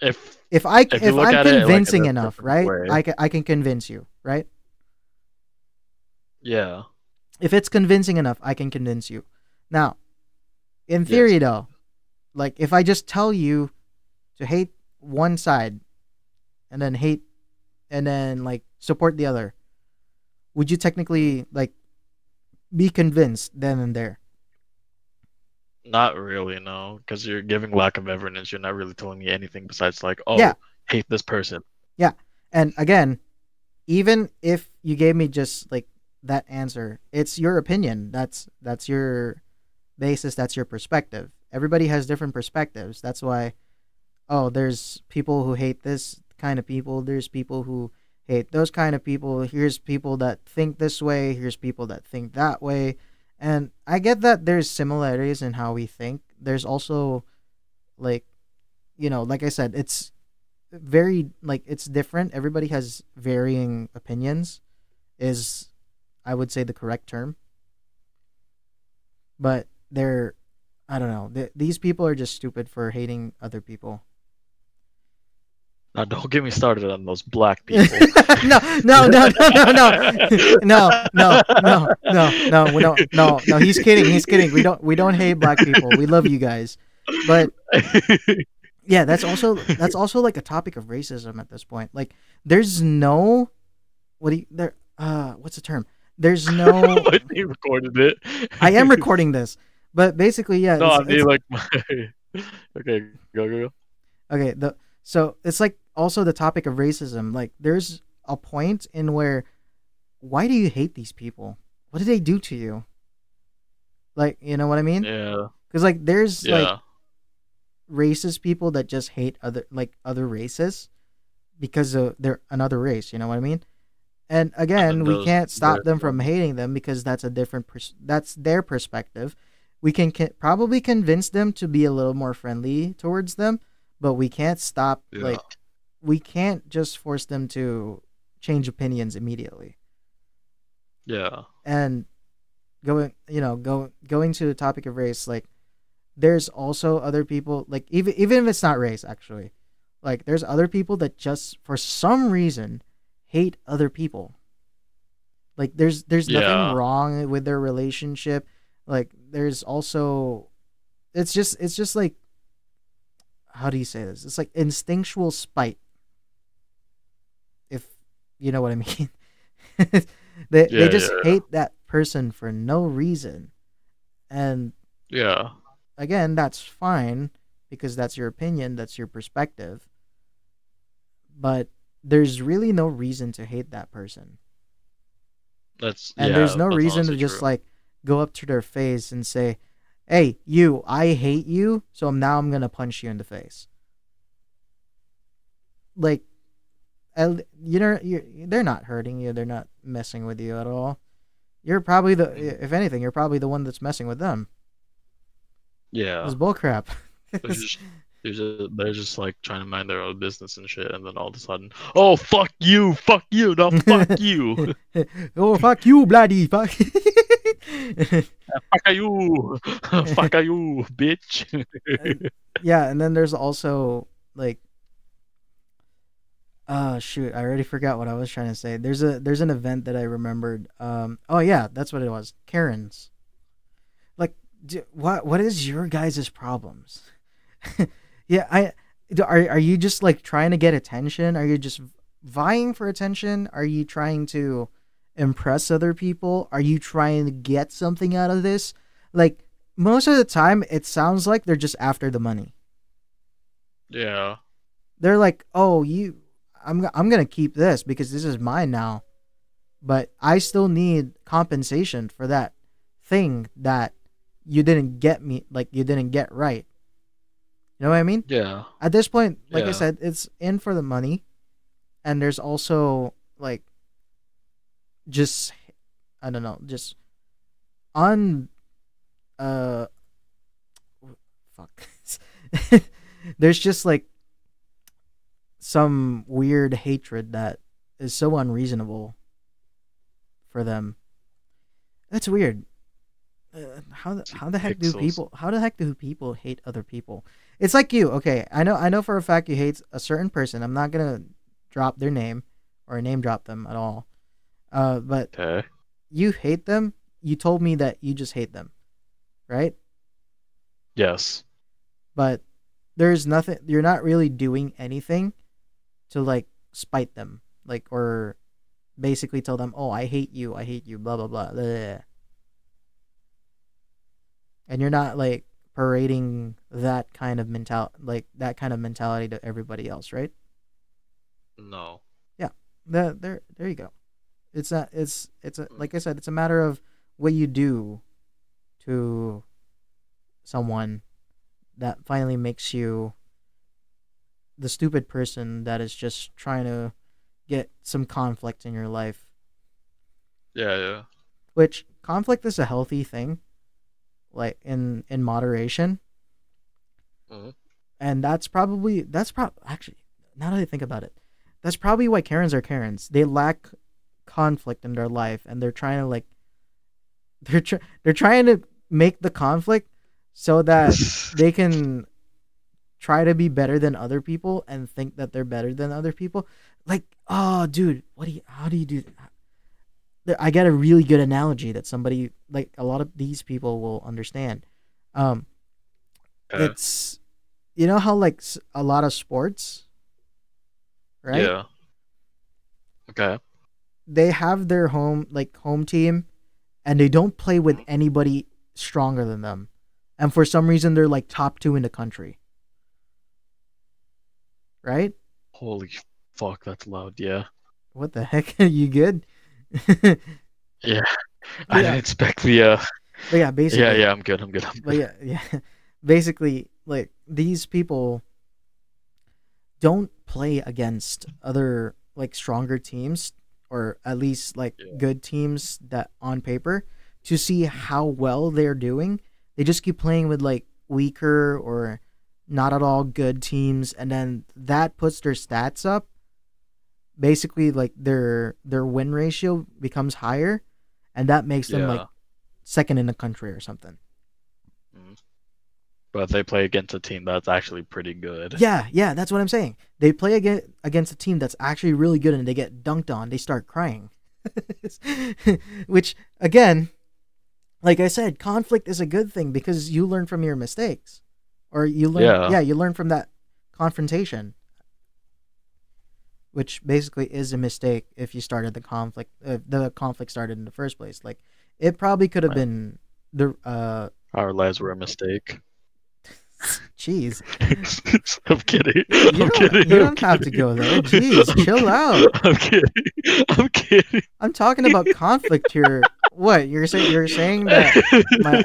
Speaker 2: if if you
Speaker 1: If
Speaker 2: look
Speaker 1: I'm
Speaker 2: at it like in
Speaker 1: convincing
Speaker 2: a
Speaker 1: enough,
Speaker 2: different
Speaker 1: right?
Speaker 2: way,
Speaker 1: I can convince you, right?
Speaker 2: yeah.
Speaker 1: If it's convincing enough, I can convince you. Now, in
Speaker 2: Yes.
Speaker 1: theory though, like if I just tell you to hate one side and then hate and then like support the other, would you technically like be convinced then and there?
Speaker 2: Not really, no, because you're giving lack of evidence. You're not really telling me anything besides like,
Speaker 1: Yeah,
Speaker 2: oh, hate this person.
Speaker 1: yeah. And again, even if you gave me just like that answer, it's your opinion. That's your basis, that's your perspective. Everybody has different perspectives. That's why there's people who hate this kind of people, there's people who hate those kind of people. Here's people that think this way, here's people that think that way. And I get that there's similarities in how we think. There's also like, like I said, it's very like it's different. Everybody has varying opinions is I would say the correct term. But they're I don't know. These people are just stupid for hating other people.
Speaker 2: Now, don't get me started on those black people.
Speaker 1: No, no, no, no, no, no, no, no, no, no, no. We don't. No, no. He's kidding. He's kidding. We don't hate black people. We love you guys. But yeah, that's also like a topic of racism at this point. Like, there's no what do you there? What's the term? There's no.
Speaker 2: You recorded it.
Speaker 1: I am recording this, but basically, yeah,
Speaker 2: No, I
Speaker 1: it's
Speaker 2: mean like okay, go.
Speaker 1: okay. So it's like also the topic of racism. Like, there's a point in where why do you hate these people? What did they do to you? Like, you know what I mean?
Speaker 2: Yeah,
Speaker 1: Because like there's like
Speaker 2: yeah,
Speaker 1: racist people that just hate other races because they're another race. You know what I mean? And
Speaker 2: and then
Speaker 1: again, we can't stop
Speaker 2: there's
Speaker 1: them from hating them because that's a different that's their perspective. We can probably convince them to be a little more friendly towards them, but we can't stop
Speaker 2: yeah,
Speaker 1: we can't just force them to change opinions immediately.
Speaker 2: yeah,
Speaker 1: And going to the topic of race, like there's also other people like even if it's not race actually, like there's other people that just for some reason hate other people. Like there's nothing
Speaker 2: yeah.
Speaker 1: wrong with their relationship. Like there's also it's just like how do you say this? It's like instinctual spite, if you know what I mean. They
Speaker 2: Yeah,
Speaker 1: just
Speaker 2: yeah,
Speaker 1: hate that person for no reason. And
Speaker 2: yeah.
Speaker 1: again, that's fine because that's your opinion, that's your perspective. But there's really no reason to hate that person. And there's no
Speaker 2: That's
Speaker 1: reason to
Speaker 2: honestly
Speaker 1: just
Speaker 2: true.
Speaker 1: like go up to their face and say, "Hey, you, I hate you, so now I'm going to punch you in the face." Like they're not hurting you, they're not messing with you at all. You're probably if anything, you're probably the one that's messing with them. It's
Speaker 2: Yeah,
Speaker 1: bullcrap.
Speaker 2: they're just they're just like trying to mind their own business and shit, and then all of a sudden, oh fuck you, no fuck you,
Speaker 1: Oh, fuck you, bloody fuck.
Speaker 2: fuck you, fuck you, bitch.
Speaker 1: Yeah, and then there's also like shoot, I already forgot what I was trying to say. There's an event that I remembered. Oh yeah, that's what it was. Karens. Like what is your guys' problems? Yeah, are you just like trying to get attention? Are you just vying for attention? Are you trying to impress other people? Are you trying to get something out of this? Like most of the time it sounds like they're just after the money.
Speaker 2: Yeah,
Speaker 1: They're like, "Oh, I'm going to keep this because this is mine now." but I still need compensation for that thing that you didn't get me, like you didn't get right. You know what I mean?
Speaker 2: Yeah.
Speaker 1: At this point, like I
Speaker 2: Yeah.
Speaker 1: said, it's in for the money, and there's also like just I don't know, just on uh fuck. There's just like some weird hatred that is so unreasonable for them. That's weird.
Speaker 2: Pixels.
Speaker 1: How the heck do people hate other people? It's like you. Okay, I know for a fact you hate a certain person. I'm not gonna drop their name or name drop them at all. But
Speaker 2: Okay.
Speaker 1: you hate them. You told me that you just hate them, right?
Speaker 2: Yes.
Speaker 1: But there's nothing. You're not really doing anything to like spite them, like or basically tell them, "Oh, I hate you," blah blah blah. Blah. And you're not like parading that kind of mentality to everybody else, right?
Speaker 2: No.
Speaker 1: Yeah. There you go. Like I said, it's a matter of what you do to someone that finally makes you the stupid person that is just trying to get some conflict in your life.
Speaker 2: Yeah. Yeah.
Speaker 1: Which conflict is a healthy thing, like in moderation,
Speaker 2: Mhm.
Speaker 1: and actually, now that I think about it, that's probably why Karens are Karens. They lack conflict in their life, and they're trying to like they're trying to make the conflict so that they can try to be better than other people and think that they're better than other people. Like, oh, dude, how do you do that? I got a really good analogy that somebody like a lot of these people will understand. Um,
Speaker 2: Okay.
Speaker 1: it's you know how like a lot of sports, right?
Speaker 2: Yeah. Okay.
Speaker 1: They have their home team, and they don't play with
Speaker 2: Mhm.
Speaker 1: anybody stronger than them, and for some reason they're like top two in the country, right?
Speaker 2: Holy fuck, that's loud. Yeah.
Speaker 1: What the heck? Are you good?
Speaker 2: Yeah.
Speaker 1: but
Speaker 2: I
Speaker 1: yeah,
Speaker 2: didn't expect the.
Speaker 1: but yeah,
Speaker 2: Yeah.
Speaker 1: basically,
Speaker 2: Yeah. I'm good. I'm good. I'm
Speaker 1: but
Speaker 2: good.
Speaker 1: yeah, yeah, basically, like these people don't play against other like stronger teams or at least like
Speaker 2: Yeah.
Speaker 1: good teams that on paper to see how well they're doing. They just keep playing with like weaker or not at all good teams, and then that puts their stats up. Basically, like their win ratio becomes higher, and that makes them like
Speaker 2: Yeah.
Speaker 1: second in the country or something.
Speaker 2: Mhm. But they play against a team that's actually pretty good.
Speaker 1: Yeah, yeah, that's what I'm saying. They play against a team that's actually really good, and they get dunked on. They start crying, which again, like I said, conflict is a good thing because you learn from your mistakes, or
Speaker 2: Yeah.
Speaker 1: you learn from that confrontation, which basically is a mistake if you started the conflict started in the first place. Like it probably could have
Speaker 2: Right.
Speaker 1: been the
Speaker 2: Our lives were a mistake.
Speaker 1: jeez.
Speaker 2: I'm kidding.
Speaker 1: You
Speaker 2: I'm kidding.
Speaker 1: you
Speaker 2: I'm
Speaker 1: don't have to
Speaker 2: kidding.
Speaker 1: go there. Jeez, chill out.
Speaker 2: I'm kidding. I'm kidding.
Speaker 1: I'm talking about conflict here. What you're saying that my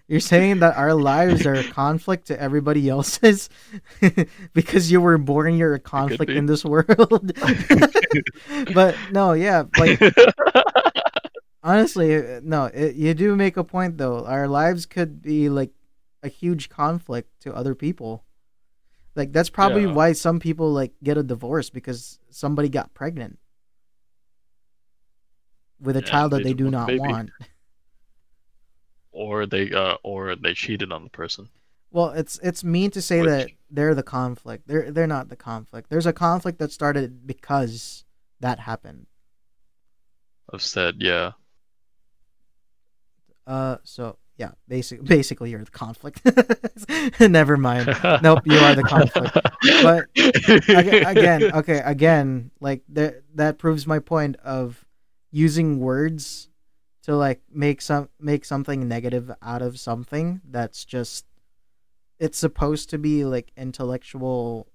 Speaker 1: you're saying that our lives are a conflict to everybody else's because you were born you're a
Speaker 2: It could
Speaker 1: conflict
Speaker 2: be.
Speaker 1: in this world. But no, yeah, like honestly, no, you do make a point though. Our lives could be like a huge conflict to other people. Like that's probably
Speaker 2: Yeah.
Speaker 1: why some people like get a divorce because somebody got pregnant with a child
Speaker 2: And
Speaker 1: that
Speaker 2: they
Speaker 1: they
Speaker 2: didn't
Speaker 1: do
Speaker 2: want the
Speaker 1: not
Speaker 2: baby.
Speaker 1: want.
Speaker 2: Or they cheated on the person.
Speaker 1: Well, it's mean to say that
Speaker 2: Which
Speaker 1: they're the conflict. They're not the conflict. There's a conflict that started because that happened.
Speaker 2: I've said, yeah.
Speaker 1: So yeah, basically you're the conflict. Never mind. Nope, you are the conflict. But again, okay, again, like that proves my point of using words to like make something negative out of something that's just it's supposed to be like intellectual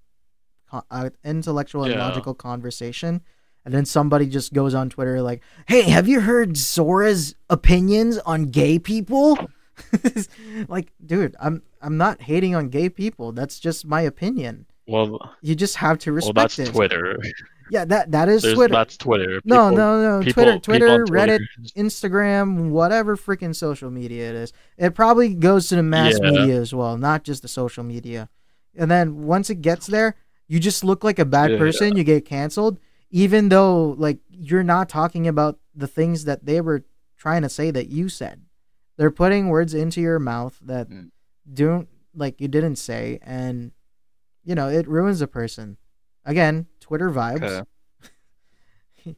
Speaker 1: and
Speaker 2: Yeah.
Speaker 1: logical conversation, and then somebody just goes on Twitter like, "Hey, have you heard Sora's opinions on gay people?" Like, dude, I'm not hating on gay people. That's just my opinion.
Speaker 2: Well,
Speaker 1: You just have to
Speaker 2: well,
Speaker 1: respect
Speaker 2: that's
Speaker 1: it.
Speaker 2: Twitter.
Speaker 1: Yeah, that is
Speaker 2: There's
Speaker 1: Twitter.
Speaker 2: That's Twitter.
Speaker 1: No, no, no. Twitter,
Speaker 2: People on
Speaker 1: Twitter,
Speaker 2: Twitter.
Speaker 1: Reddit, Instagram, whatever freaking social media it is. It probably goes to the mass
Speaker 2: Yeah,
Speaker 1: media as well, not just the social media. And then once it gets there, you just look like a bad
Speaker 2: yeah,
Speaker 1: person. You get canceled, even though like you're not talking about the things that they were trying to say that you said. They're putting words into your mouth that
Speaker 3: Mm.
Speaker 1: don't like you didn't say, and it ruins a person. Again, Twitter vibes.
Speaker 3: Okay.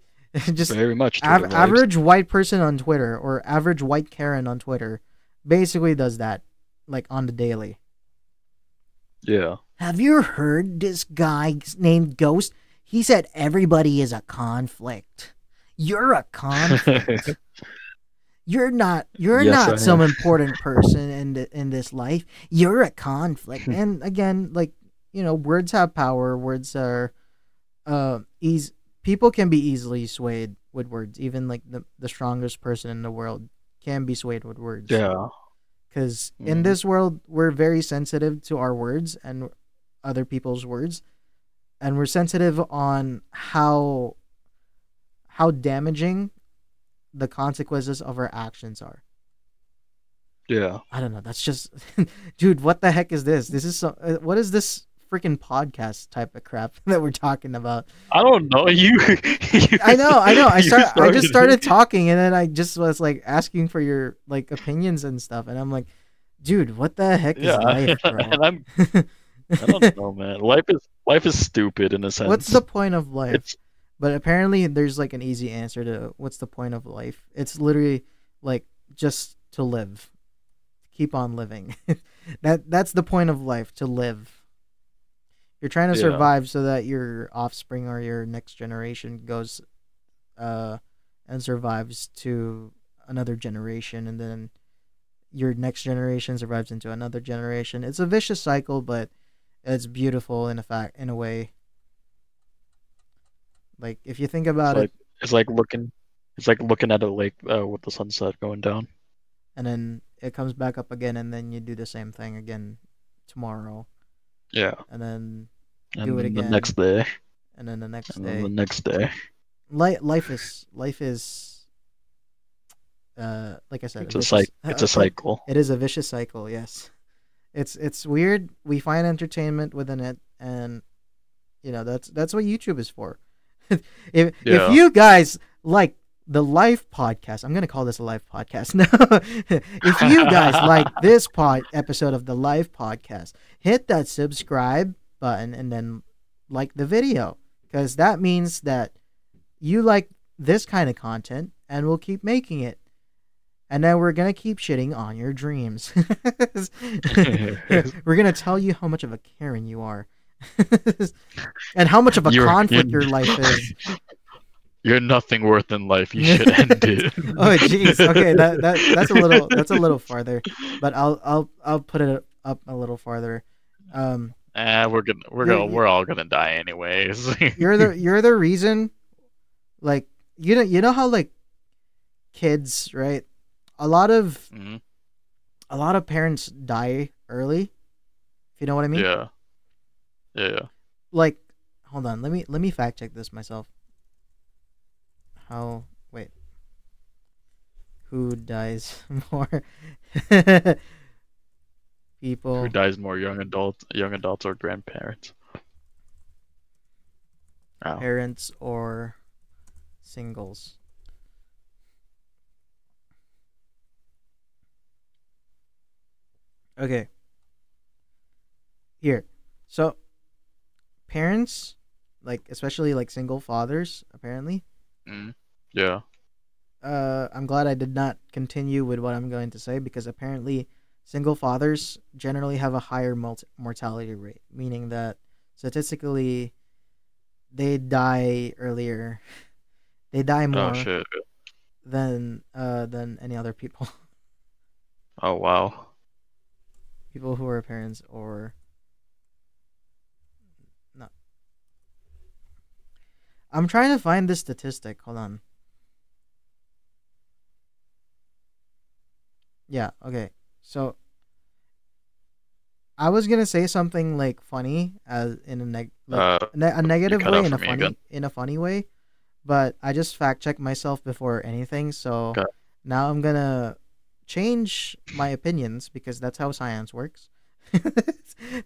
Speaker 1: Just
Speaker 3: Very much Twitter vibes.
Speaker 1: average white person on Twitter or average white Karen on Twitter basically does that like on the daily.
Speaker 3: Yeah.
Speaker 1: Have you heard this guy named Ghost? He said everybody is a conflict. You're a conflict. You're not
Speaker 3: Yes, I
Speaker 1: some
Speaker 3: have.
Speaker 1: important person in this life. You're a conflict. And again, like, words have power. Words are easy. People can be easily swayed with words. Even like the strongest person in the world can be swayed with words.
Speaker 3: Yeah.
Speaker 1: Because in
Speaker 3: Mhm.
Speaker 1: this world, we're very sensitive to our words and other people's words, and we're sensitive on how damaging the consequences of our actions are.
Speaker 3: Yeah.
Speaker 1: I don't know. That's just, dude. What the heck is this? This is what is this freaking podcast type of crap that we're talking about?
Speaker 2: I don't know.
Speaker 1: I know. I just started
Speaker 2: it.
Speaker 1: talking, and then I just was like asking for your like opinions and stuff, and I'm like, dude, what the heck is
Speaker 2: Yeah,
Speaker 1: life, bro?
Speaker 2: and I don't know, man. Life is stupid in a sense.
Speaker 1: What's the point of life?
Speaker 2: It's
Speaker 1: But apparently, there's like an easy answer to what's the point of life. It's literally like just to live, keep on living. That's the point of life, to live. You're trying to
Speaker 3: Yeah.
Speaker 1: survive so that your offspring or your next generation goes and survives to another generation, and then your next generation survives into another generation. It's a vicious cycle, but it's beautiful in a way. Like if you think
Speaker 2: it's
Speaker 1: about it,
Speaker 2: like it's like looking at a lake with the sunset going down.
Speaker 1: and then it comes back up again, and then you do the same thing again tomorrow,
Speaker 2: Yeah,
Speaker 1: and then
Speaker 2: and
Speaker 1: do it
Speaker 2: then the
Speaker 1: again,
Speaker 2: next day,
Speaker 1: and then the next
Speaker 2: and then the
Speaker 1: day.
Speaker 2: next day.
Speaker 1: Life is like I said,
Speaker 2: It's
Speaker 1: a
Speaker 2: a
Speaker 1: vicious.
Speaker 2: It's a cycle.
Speaker 1: It is a vicious cycle. Yes, it's weird. We find entertainment within it, and that's what YouTube is for. if
Speaker 2: Yeah.
Speaker 1: you guys like the live podcast, I'm gonna call this a live podcast. No, if you guys like this episode of the live podcast, hit that subscribe button and then like the video, because that means that you like this kind of content, and we'll keep making it. And then we're gonna keep shitting on your dreams. We're gonna tell you how much of a Karen you are, and how much of a conflict your life is.
Speaker 2: You're nothing worth in life. You should end it.
Speaker 1: Oh jeez. Okay, that's a little farther, but I'll put it up a little farther.
Speaker 2: We're all gonna die anyways.
Speaker 1: You're the reason. Like you know how like kids, right? A lot of
Speaker 2: Mhm.
Speaker 1: parents die early. If you know what I mean.
Speaker 2: Yeah. Yeah.
Speaker 1: Like, hold on. Let me fact check this myself. Wait. Who dies more? People.
Speaker 2: Who dies more, young adults or grandparents? Oh.
Speaker 1: Parents or singles. Okay. Here. So parents, like especially like single fathers, apparently.
Speaker 2: Mm. Yeah.
Speaker 1: I'm glad I did not continue with what I'm going to say, because apparently single fathers generally have a higher mortality rate, meaning that statistically they die earlier. They die
Speaker 2: Oh
Speaker 1: more
Speaker 2: shit.
Speaker 1: than any other people.
Speaker 2: Oh wow.
Speaker 1: People who are parents or not. I'm trying to find this statistic. Hold on. Yeah, okay. So I was gonna say something like funny, as in a
Speaker 2: You
Speaker 1: negative
Speaker 2: cut
Speaker 1: way,
Speaker 2: out for me again.
Speaker 1: in a funny way, but I just fact checked myself before anything. So
Speaker 2: Okay.
Speaker 1: now I'm gonna change my opinions because that's how science works.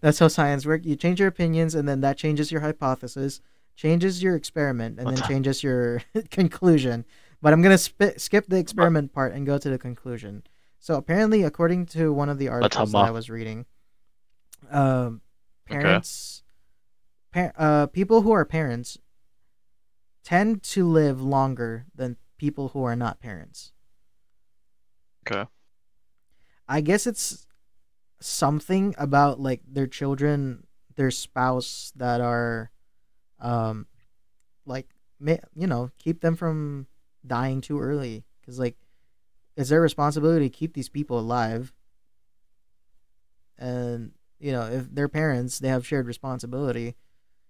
Speaker 1: That's how science works. You change your opinions, and then that changes your hypothesis, changes your experiment, and
Speaker 2: What
Speaker 1: then
Speaker 2: the-
Speaker 1: changes your conclusion. But I'm gonna skip the
Speaker 2: But
Speaker 1: experiment part and go to the conclusion. So apparently, according to one of the
Speaker 2: let's have
Speaker 1: articles that I was reading, um,
Speaker 2: Okay.
Speaker 1: parents, people who are parents tend to live longer than people who are not parents.
Speaker 2: Okay.
Speaker 1: I guess it's something about like their children, their spouse that are, um, like keep them from dying too early because like it's their responsibility to keep these people alive, and if they're parents, they have shared responsibility.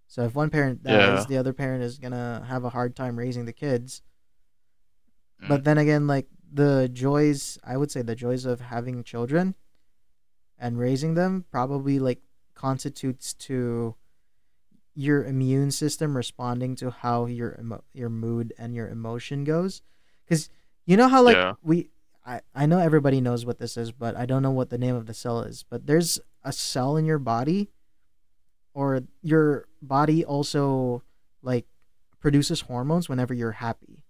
Speaker 1: So if one parent dies,
Speaker 2: Yeah.
Speaker 1: the other parent is gonna have a hard time raising the kids.
Speaker 2: Mm.
Speaker 1: But then again, like the joys, I would say the joys of having children and raising them probably like constitutes to your immune system responding to how your mood and your emotion goes. Because you know how like
Speaker 2: Yeah.
Speaker 1: I know everybody knows what this is, but I don't know what the name of the cell is. But there's a cell in your body, or your body also like produces hormones whenever you're happy,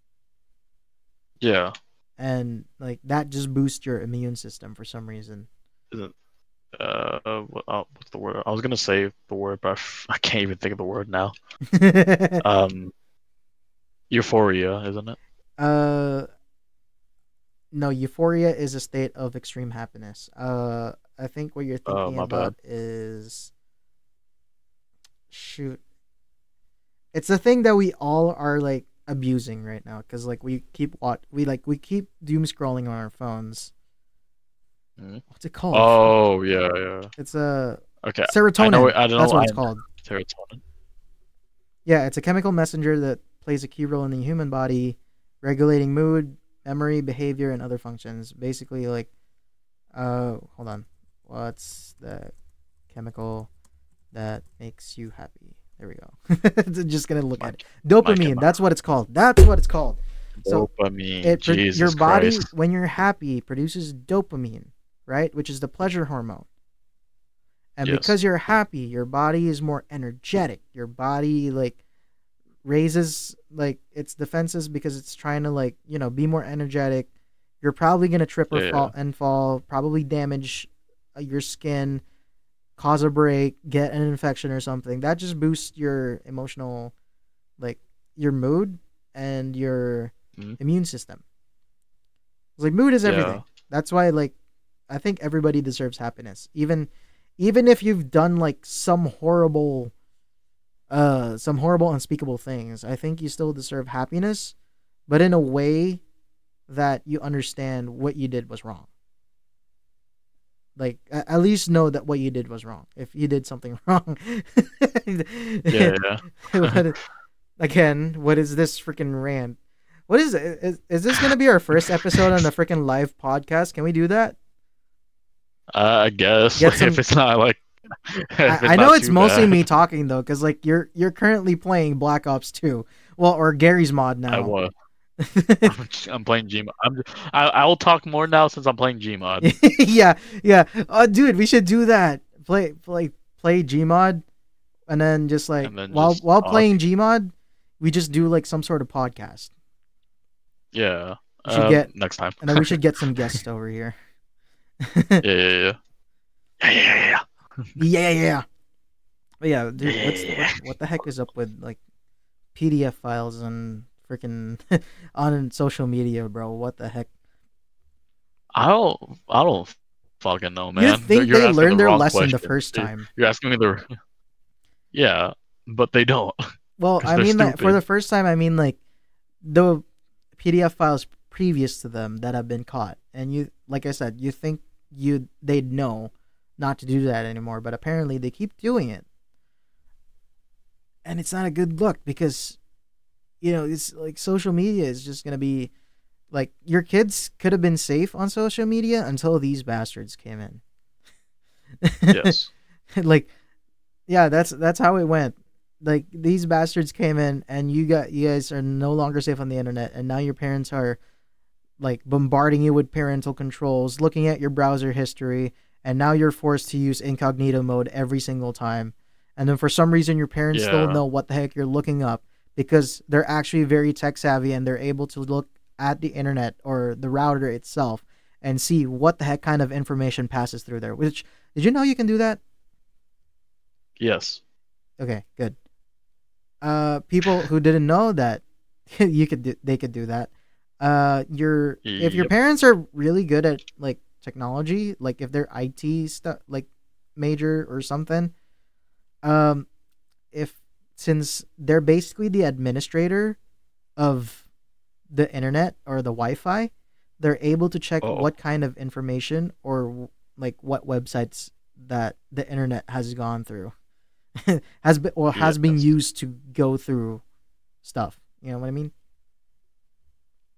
Speaker 2: Yeah.
Speaker 1: and like that just boosts your immune system for some reason.
Speaker 2: Isn't what's the word? I was gonna say the word, but I can't even think of the word now. Um, euphoria, isn't it?
Speaker 1: uh no, euphoria is a state of extreme happiness. I think what you're
Speaker 2: Oh,
Speaker 1: thinking
Speaker 2: my bad.
Speaker 1: about is, shoot, it's a thing that we all are like abusing right now because like we keep doom scrolling on our phones.
Speaker 2: Hmm?
Speaker 1: What's it called?
Speaker 2: Oh, yeah, yeah.
Speaker 1: It's a
Speaker 2: Okay. I know.
Speaker 1: serotonin.
Speaker 2: I don't
Speaker 1: That's
Speaker 2: know.
Speaker 1: what
Speaker 2: I
Speaker 1: it's called.
Speaker 2: serotonin.
Speaker 1: Yeah, it's a chemical messenger that plays a key role in the human body, regulating mood, memory, behavior, and other functions. Basically, like, hold on, what's the chemical that makes you happy? There we go. Just gonna look at
Speaker 2: Mike,
Speaker 1: it.
Speaker 2: Mike and
Speaker 1: Dopamine. That's what it's called. That's what it's called. So
Speaker 2: dopamine.
Speaker 1: your
Speaker 2: Jesus
Speaker 1: body,
Speaker 2: Christ.
Speaker 1: when you're happy, produces dopamine, right? Which is the pleasure hormone. And
Speaker 2: Yes.
Speaker 1: because you're happy, your body is more energetic. Your body like raises like its defenses because it's trying to like, be more energetic. You're probably going to trip or
Speaker 2: Yeah.
Speaker 1: fall, probably damage your skin, cause a break, get an infection or something. That just boosts your emotional, like your mood and your
Speaker 2: Mhm.
Speaker 1: immune system. It's like mood is everything.
Speaker 2: Yeah.
Speaker 1: That's why like I think everybody deserves happiness. Even if you've done like some horrible unspeakable things, I think you still deserve happiness, but in a way that you understand what you did was wrong. Like at least know that what you did was wrong. If you did something wrong.
Speaker 2: Yeah.
Speaker 1: What- Again, what is this freaking rant? What is it? Is this gonna be our first episode on the freaking live podcast? Can we do that?
Speaker 2: I guess
Speaker 1: Get some.
Speaker 2: if it's not like if it's
Speaker 1: I know
Speaker 2: not
Speaker 1: it's
Speaker 2: too
Speaker 1: mostly
Speaker 2: bad,
Speaker 1: me talking though, because like you're currently playing Black Ops 2, well, or Gary's mod
Speaker 2: I
Speaker 1: now.
Speaker 2: was. I'm playing Gmod. I will talk more now since I'm playing Gmod.
Speaker 1: yeah. Oh, dude, we should do that. Play Gmod, and then just like
Speaker 2: And then
Speaker 1: while
Speaker 2: just
Speaker 1: while
Speaker 2: talk.
Speaker 1: playing Gmod, we just do like some sort of podcast.
Speaker 2: Yeah.
Speaker 1: We should get,
Speaker 2: Next time.
Speaker 1: and then we should get some guests over here.
Speaker 2: Yeah. Yeah.
Speaker 1: Yeah. But yeah, dude,
Speaker 2: Yeah.
Speaker 1: what the heck is up with like PDF files and freaking on social media, bro? What the heck?
Speaker 2: I don't fucking know, man.
Speaker 1: You think
Speaker 2: You're
Speaker 1: they
Speaker 2: asking
Speaker 1: learned
Speaker 2: the
Speaker 1: their
Speaker 2: wrong
Speaker 1: lesson the
Speaker 2: question.
Speaker 1: first time?
Speaker 2: You're asking me the yeah, but they don't
Speaker 1: Well,
Speaker 2: because
Speaker 1: I
Speaker 2: they're
Speaker 1: mean, like, for
Speaker 2: stupid.
Speaker 1: the first time, I mean like the PDF files previous to them that have been caught, and you, like I said, you think they'd know not to do that anymore, but apparently they keep doing it, and it's not a good look because it's like social media is just gonna be like your kids could have been safe on social media until these bastards came in.
Speaker 3: Yes.
Speaker 1: Like, yeah, that's how it went. Like these bastards came in, and you guys are no longer safe on the internet, and now your parents are like bombarding you with parental controls, looking at your browser history, and now you're forced to use incognito mode every single time. And then for some reason, your parents still
Speaker 2: Yeah.
Speaker 1: know what the heck you're looking up because they're actually very tech savvy and they're able to look at the internet or the router itself and see what the heck kind of information passes through there. Which, did you know you can do that?
Speaker 3: Yes.
Speaker 1: Okay, good. People who didn't know that they could do that. If your
Speaker 3: Yep.
Speaker 1: parents are really good at like technology, like if they're IT stuff, like major or something, um, if since they're basically the administrator of the internet or the Wi-Fi, they're able to check
Speaker 3: Oh.
Speaker 1: what kind of information or like what websites that the internet has gone through, has been
Speaker 3: Yes.
Speaker 1: used to go through stuff. You know what I mean?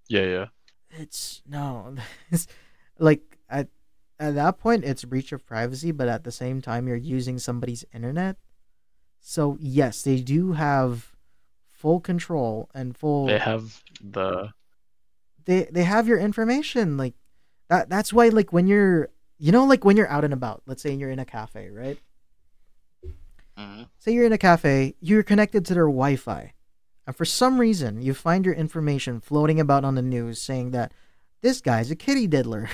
Speaker 3: Yeah.
Speaker 1: It's no, it's like at that point it's a breach of privacy, but at the same time you're using somebody's internet. So yes, they do have full control and full.
Speaker 3: They have the.
Speaker 1: They have your information like that. That's why like when you're like when you're out and about, let's say you're in a cafe, right? Say you're in a cafe, you're connected to their Wi-Fi, and for some reason you find your information floating about on the news saying that this guy's a kitty diddler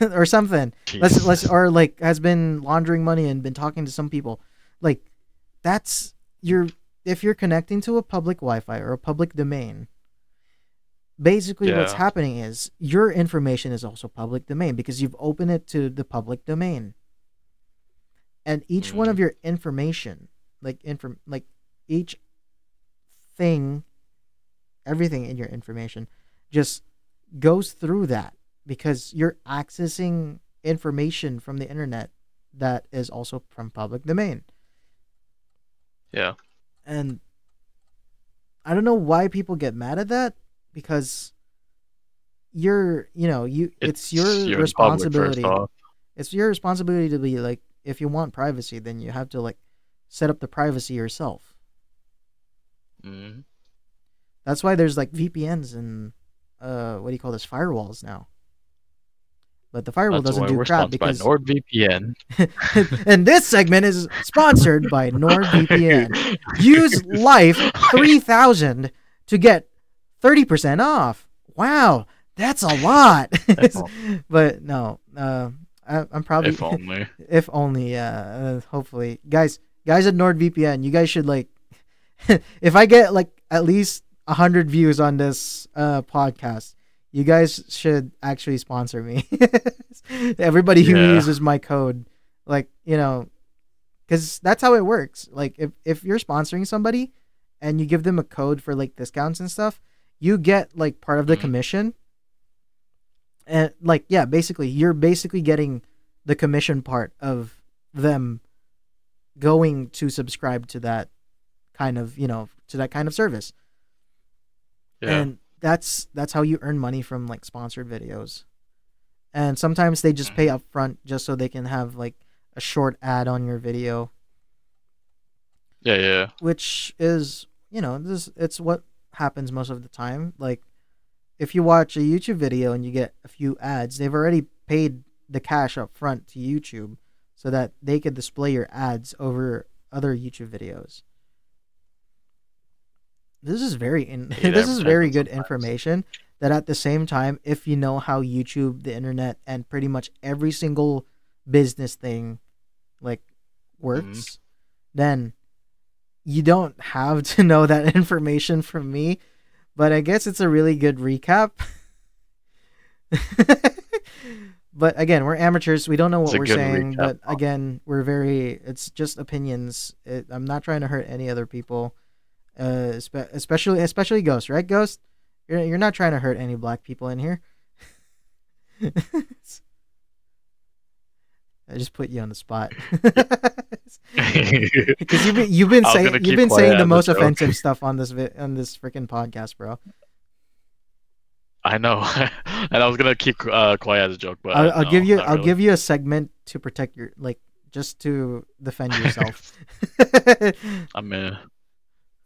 Speaker 1: or something. Let's or like has been laundering money and been talking to some people. Like that's your if you're connecting to a public Wi-Fi or a public domain. Basically, what's
Speaker 3: Yeah.
Speaker 1: happening is your information is also public domain because you've opened it to the public domain. And each one of your information, like each thing, everything in your information, just goes through that because you're accessing information from the internet that is also from public domain.
Speaker 3: Yeah.
Speaker 1: And I don't know why people get mad at that because it's your
Speaker 3: you're in public, first
Speaker 1: responsibility.
Speaker 3: off.
Speaker 1: It's your responsibility to be like, if you want privacy, then you have to like set up the privacy yourself.
Speaker 3: Mhm.
Speaker 1: That's why there's like VPNs and what do you call this, firewalls now. But the firewall
Speaker 3: That's
Speaker 1: doesn't
Speaker 3: why
Speaker 1: do
Speaker 3: we're
Speaker 1: crap
Speaker 3: sponsored by
Speaker 1: because
Speaker 3: NordVPN.
Speaker 1: and this segment is sponsored by NordVPN. Use Life 3000 to get 30% off. Wow, that's a lot. But no, I'm probably
Speaker 3: If only.
Speaker 1: if only hopefully guys at NordVPN, you guys should like if I get like at least 100 views on this podcast, you guys should actually sponsor me. Everybody who
Speaker 3: Yeah.
Speaker 1: uses my code, like, because that's how it works. Like if you're sponsoring somebody and you give them a code for like discounts and stuff, you get like part of the commission. And like, yeah, basically you're basically getting the commission part of them going to subscribe to that kind of, to that kind of service.
Speaker 3: Yeah.
Speaker 1: And that's how you earn money from like sponsored videos. And sometimes they just pay up front just so they can have like a short ad on your video,
Speaker 3: Yeah.
Speaker 1: which is, it's what happens most of the time. Like if you watch a YouTube video and you get a few ads, they've already paid the cash up front to YouTube so that they could display your ads over other YouTube videos. This is very this is very good information that at the same time, if you know how YouTube, the internet, and pretty much every single business thing like works, then you don't have to know that information from me. But I guess it's a really good recap. But again, we're amateurs. We don't know what we're saying. But again, it's just opinions. I'm not trying to hurt any other people. Especially Ghost, right? Ghost, you're not trying to hurt any black people in here. I just put you on the spot.
Speaker 2: I
Speaker 1: Because you've been
Speaker 2: was
Speaker 1: saying
Speaker 2: gonna
Speaker 1: you've
Speaker 2: keep
Speaker 1: been
Speaker 2: quiet
Speaker 1: saying the
Speaker 2: as a
Speaker 1: most
Speaker 2: joke.
Speaker 1: offensive stuff on this on this freaking podcast, bro.
Speaker 2: I know, and I was gonna keep quiet as a joke, but
Speaker 1: I'll
Speaker 2: no,
Speaker 1: give you
Speaker 2: not really.
Speaker 1: a segment to protect your just to defend yourself.
Speaker 2: I mean,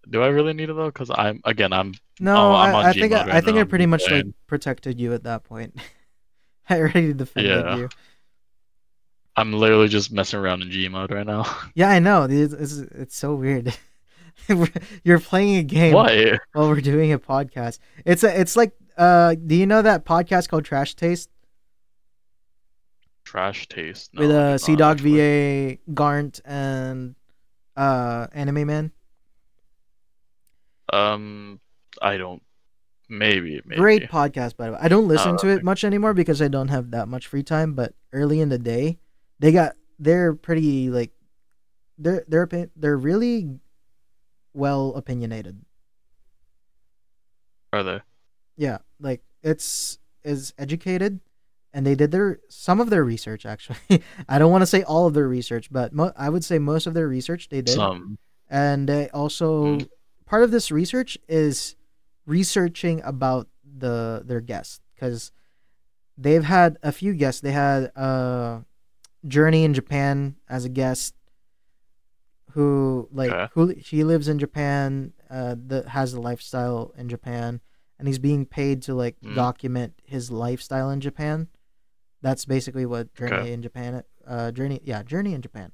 Speaker 2: do I really need it though? Because I'm
Speaker 1: No,
Speaker 2: I'm on
Speaker 1: I
Speaker 2: G
Speaker 1: think
Speaker 2: mode
Speaker 1: I
Speaker 2: right
Speaker 1: think
Speaker 2: now.
Speaker 1: I
Speaker 2: I'm
Speaker 1: pretty
Speaker 2: just
Speaker 1: much
Speaker 2: playing.
Speaker 1: protected you at that point. I already defended
Speaker 2: Yeah.
Speaker 1: you.
Speaker 2: I'm literally just messing around in G mode right now.
Speaker 1: Yeah, I know. It's so weird. You're playing a game
Speaker 2: What?
Speaker 1: while we're doing a podcast. It's like do you know that podcast called Trash Taste
Speaker 2: Trash taste?
Speaker 1: with
Speaker 2: No, I do
Speaker 1: Sea
Speaker 2: not
Speaker 1: Dog
Speaker 2: actually.
Speaker 1: VA, Garnt, and Anime Man?
Speaker 2: I don't. Maybe.
Speaker 1: Great podcast, by the way. I don't listen to
Speaker 2: Okay.
Speaker 1: it much anymore because I don't have that much free time. But early in the day, they're pretty like they're really well opinionated.
Speaker 2: Are they?
Speaker 1: Yeah, like it's is educated, and they did some of their research actually. I don't want to say all of their research, but I would say most of their research they did,
Speaker 2: Some.
Speaker 1: and they also
Speaker 2: Mm.
Speaker 1: part of this research is researching about their guests because they've had a few guests. They had Journey in Japan as a guest
Speaker 2: Okay.
Speaker 1: who he lives in Japan, that has a lifestyle in Japan, and he's being paid to
Speaker 2: Mm.
Speaker 1: document his lifestyle in Japan. That's basically what Journey
Speaker 2: Okay.
Speaker 1: in Japan, Journey in Japan.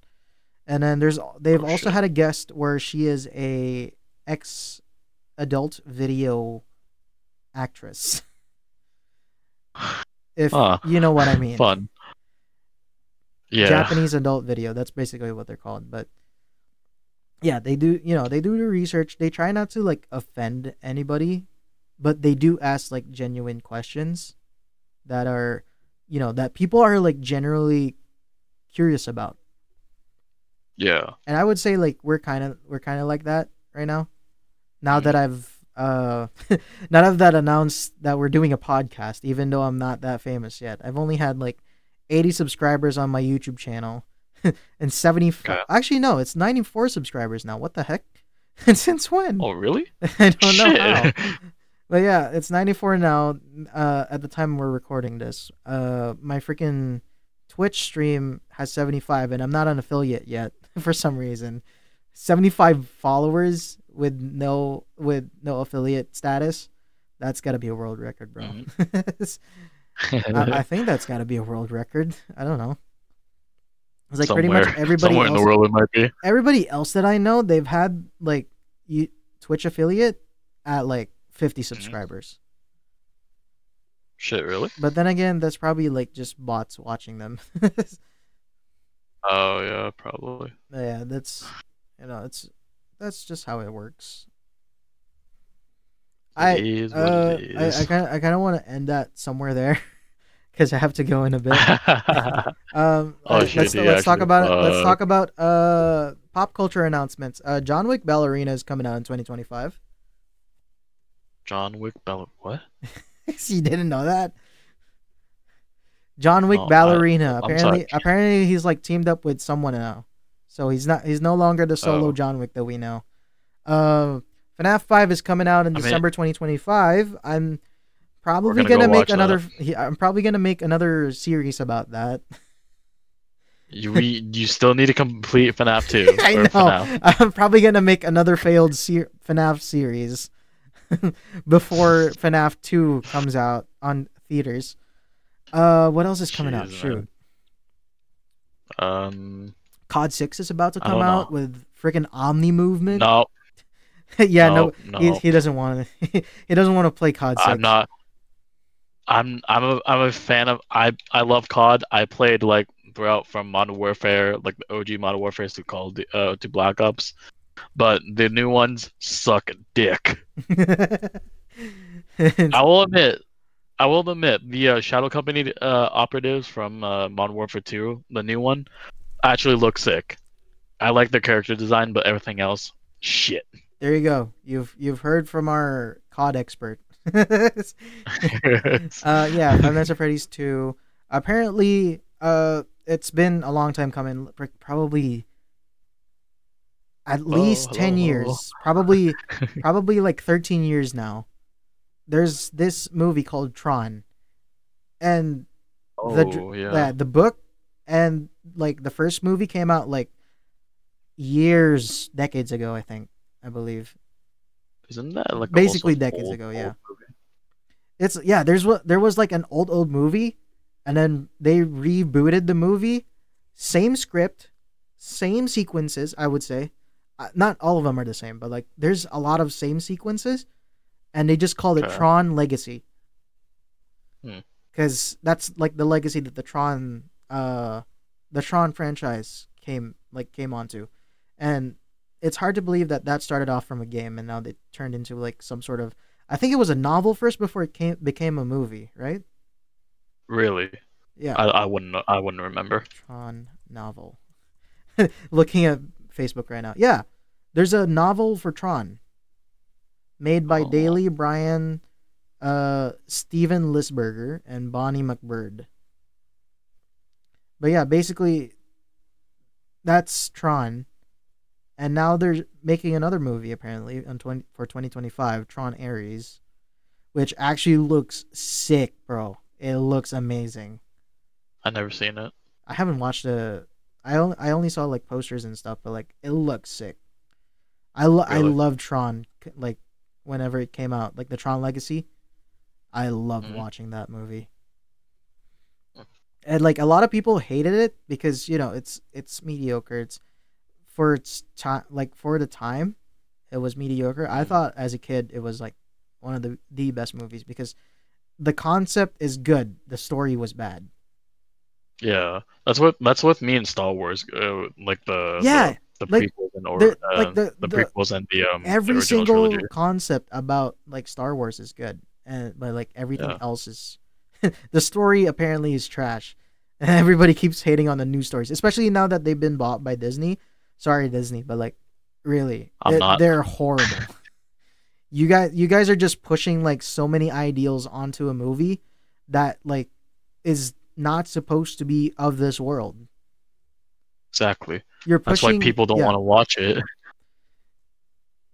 Speaker 1: And then they've
Speaker 2: Oh,
Speaker 1: also
Speaker 2: shit.
Speaker 1: had a guest where she is a ex adult video actress. If
Speaker 2: Huh.
Speaker 1: you know what I mean.
Speaker 2: Fun. Yeah.
Speaker 1: Japanese adult video. That's basically what they're called. But yeah, they do. They do the research. They try not to offend anybody, but they do ask genuine questions that are, that people are generally curious about.
Speaker 2: Yeah.
Speaker 1: And I would say we're kind of like that right now. Now that I've now that announced that we're doing a podcast, even though I'm not that famous yet. I've only had 80 subscribers on my YouTube channel. And 75.
Speaker 2: Okay.
Speaker 1: Actually, no, it's 94 subscribers now. What the heck? And since when?
Speaker 2: Oh, really?
Speaker 1: I don't know
Speaker 2: Shit.
Speaker 1: how. But yeah, it's 94 now. At the time we're recording this, my freaking Twitch stream has 75, and I'm not an affiliate yet for some reason. 75 followers with no affiliate status. That's got to be a world record, bro. I think that's got to be a world record. I don't know. It's pretty much everybody
Speaker 2: somewhere
Speaker 1: else,
Speaker 2: in the world it might be.
Speaker 1: everybody else that I know, they've had Twitch affiliate at 50 subscribers.
Speaker 2: Shit, really?
Speaker 1: But then again, that's probably just bots watching them.
Speaker 2: Oh yeah, probably.
Speaker 1: Yeah, that's just how it works.
Speaker 2: It is what it is.
Speaker 1: I kind of want to end that somewhere there because I have to go in a bit.
Speaker 2: Shit,
Speaker 1: Let's talk
Speaker 2: actually,
Speaker 1: about it. Let's talk about pop culture announcements. John Wick Ballerina is coming out in 2025.
Speaker 2: John Wick what?
Speaker 1: You didn't know that? John Wick
Speaker 2: No,
Speaker 1: Ballerina.
Speaker 2: I'm sorry.
Speaker 1: Apparently he's teamed up with someone now. So he's no longer the solo
Speaker 2: Oh.
Speaker 1: John Wick that we know. FNAF 5 is coming out in
Speaker 2: I mean-
Speaker 1: December 2025. I'm probably
Speaker 2: gonna
Speaker 1: gonna
Speaker 2: go
Speaker 1: make
Speaker 2: watch
Speaker 1: another I'm probably gonna make another series about that.
Speaker 2: You still need to complete FNAF 2.
Speaker 1: I
Speaker 2: or
Speaker 1: know.
Speaker 2: FNAF.
Speaker 1: I'm probably gonna make another failed FNAF series before FNAF 2 comes out on theaters. What else is coming out?
Speaker 2: Jeez,
Speaker 1: Shoot.
Speaker 2: man.
Speaker 1: COD 6 is about to
Speaker 2: I
Speaker 1: come
Speaker 2: don't
Speaker 1: out
Speaker 2: know.
Speaker 1: with freaking Omni movement.
Speaker 2: No,
Speaker 1: Yeah,
Speaker 2: no.
Speaker 1: he doesn't want to. He doesn't want to play COD 6.
Speaker 2: I'm not. I'm a fan of. I love COD. I played throughout from Modern Warfare, the OG Modern Warfare to to Black Ops, but the new ones suck dick. I will admit, the Shadow Company operatives from Modern Warfare 2, the new one, actually look sick. I like their character design, but everything else, shit.
Speaker 1: There you go. You've heard from our COD expert. Yeah, Five Nights at Freddy's 2. Apparently, it's been a long time coming. Probably at
Speaker 3: Oh,
Speaker 1: least
Speaker 3: hello,
Speaker 1: 10
Speaker 3: hello.
Speaker 1: years. Probably like 13 years now. There's this movie called Tron, and
Speaker 3: Oh, yeah.
Speaker 1: the book and like the first movie came out like decades ago, I believe.
Speaker 3: Isn't that like also
Speaker 1: Basically
Speaker 3: an
Speaker 1: decades
Speaker 3: old
Speaker 1: ago,
Speaker 3: old
Speaker 1: yeah.
Speaker 3: movie?
Speaker 1: It's yeah, there was like an old movie, and then they rebooted the movie, same script, same sequences, I would say. Not all of them are the same, but like there's a lot of same sequences, and they just called it
Speaker 3: Okay.
Speaker 1: Tron Legacy.
Speaker 3: Hmm.
Speaker 1: Cuz that's like the legacy that the Tron franchise came onto. And it's hard to believe that that started off from a game and now they turned into like some sort of, I think it was a novel first before became a movie, right?
Speaker 3: Really?
Speaker 1: Yeah,
Speaker 3: I wouldn't remember.
Speaker 1: Tron novel. Looking at Facebook right now. Yeah, there's a novel for Tron made by
Speaker 3: Oh,
Speaker 1: Daley Bryan, Steven Lisberger, and Bonnie McBird. But yeah, basically that's Tron, and now they're making another movie apparently for 2025, Tron Ares, which actually looks sick, bro. It looks amazing.
Speaker 3: I never seen it.
Speaker 1: I haven't watched the. I only saw like posters and stuff, but like it looks sick. I
Speaker 3: Really?
Speaker 1: love Tron, like whenever it came out, like the Tron Legacy. I loved
Speaker 3: Hmm.
Speaker 1: watching that movie, and like a lot of people hated it because it's mediocre. It's for its time, like for the time, it was mediocre. I
Speaker 3: Hmm.
Speaker 1: thought as a kid it was like one of the best movies because the concept is good, the story was bad.
Speaker 3: Yeah, that's what me and Star Wars, like the
Speaker 1: Yeah,
Speaker 3: the
Speaker 1: like
Speaker 3: prequels and or
Speaker 1: the like
Speaker 3: the prequels and the
Speaker 1: every
Speaker 3: original trilogy.
Speaker 1: single concept about like Star Wars is good, and but like everything
Speaker 3: Yeah,
Speaker 1: else is the story apparently is trash, and everybody keeps hating on the new stories, especially now that they've been bought by Disney. Sorry, Disney, but like really,
Speaker 3: I'm not.
Speaker 1: they're horrible. You guys are just pushing like so many ideals onto a movie that like is not supposed to be of this world.
Speaker 3: Exactly.
Speaker 1: You're
Speaker 3: That's why
Speaker 1: pushing,
Speaker 3: people don't
Speaker 1: yeah,
Speaker 3: want to watch it.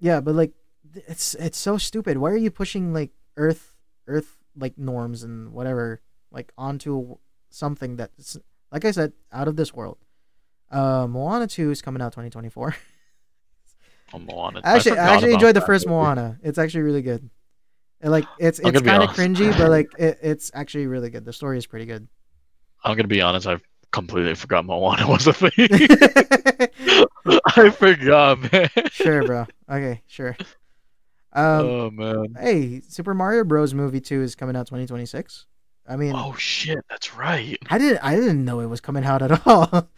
Speaker 1: yeah, but like it's so stupid. Why are you pushing like Earth like norms and whatever like onto something that's like I said out of this world? Moana 2 is coming out 2024.
Speaker 3: I'm on it. I
Speaker 1: I
Speaker 3: forgot
Speaker 1: actually
Speaker 3: about
Speaker 1: enjoyed the
Speaker 3: that
Speaker 1: first
Speaker 3: movie.
Speaker 1: Moana. It's actually really good. And like
Speaker 3: I'm
Speaker 1: it's
Speaker 3: gonna be
Speaker 1: kind of
Speaker 3: honest.
Speaker 1: cringy, but like it's actually really good. The story is pretty good.
Speaker 3: I'm gonna be honest. I completely forgot Moana was a thing. I forgot, man.
Speaker 1: Sure, bro. Okay, sure. Um,
Speaker 3: Oh man.
Speaker 1: hey, Super Mario Bros. Movie 2 is coming out 2026. I mean,
Speaker 3: Oh shit, that's right.
Speaker 1: I didn't know it was coming out at all.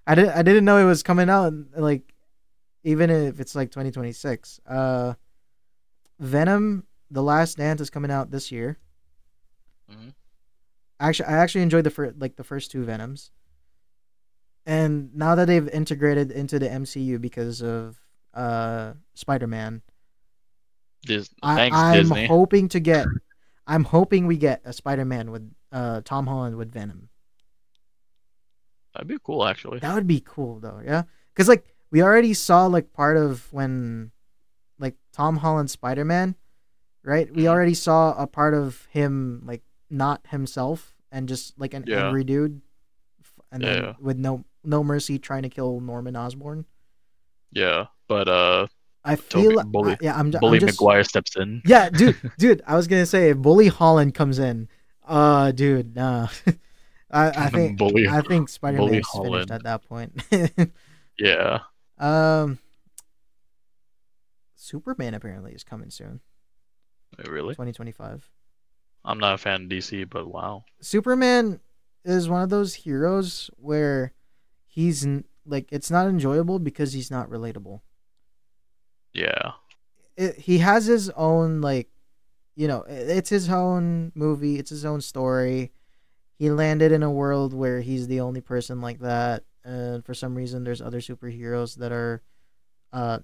Speaker 1: I didn't know it was coming out like even if it's like 2026. Venom: The Last Dance is coming out this year.
Speaker 3: Mhm.
Speaker 1: Actually, I actually enjoyed the first two Venoms. And now that they've integrated into the MCU because of Spider-Man,
Speaker 3: Thanks
Speaker 1: I'm
Speaker 3: Disney.
Speaker 1: hoping to get I'm hoping we get a Spider-Man with Tom Holland with Venom.
Speaker 3: That'd be cool, actually.
Speaker 1: That would be cool though, yeah? Cuz like we already saw like part of when like Tom Holland Spider-Man, right? We
Speaker 3: Mhm.
Speaker 1: already saw a part of him like not himself and just like an
Speaker 3: Yeah,
Speaker 1: angry dude and then
Speaker 3: yeah,
Speaker 1: with no mercy trying to kill Norman Osborn.
Speaker 3: yeah. But
Speaker 1: I
Speaker 3: Toby
Speaker 1: feel yeah, I'm
Speaker 3: Bully
Speaker 1: just
Speaker 3: McGuire steps in.
Speaker 1: yeah, dude. I was gonna say if Bully Holland comes in, dude, nah. I think
Speaker 3: Bully
Speaker 1: I think Spider
Speaker 3: Bully
Speaker 1: Man's finished
Speaker 3: Holland.
Speaker 1: at that point.
Speaker 3: Yeah.
Speaker 1: um, Superman apparently is coming soon,
Speaker 3: Wait, really?
Speaker 1: 2025.
Speaker 3: I'm not a fan of DC, but wow.
Speaker 1: Superman is one of those heroes where like it's not enjoyable because he's not relatable.
Speaker 3: Yeah.
Speaker 1: He has his own like it's his own movie, it's his own story. He landed in a world where he's the only person like that, and for some reason, there's other superheroes that are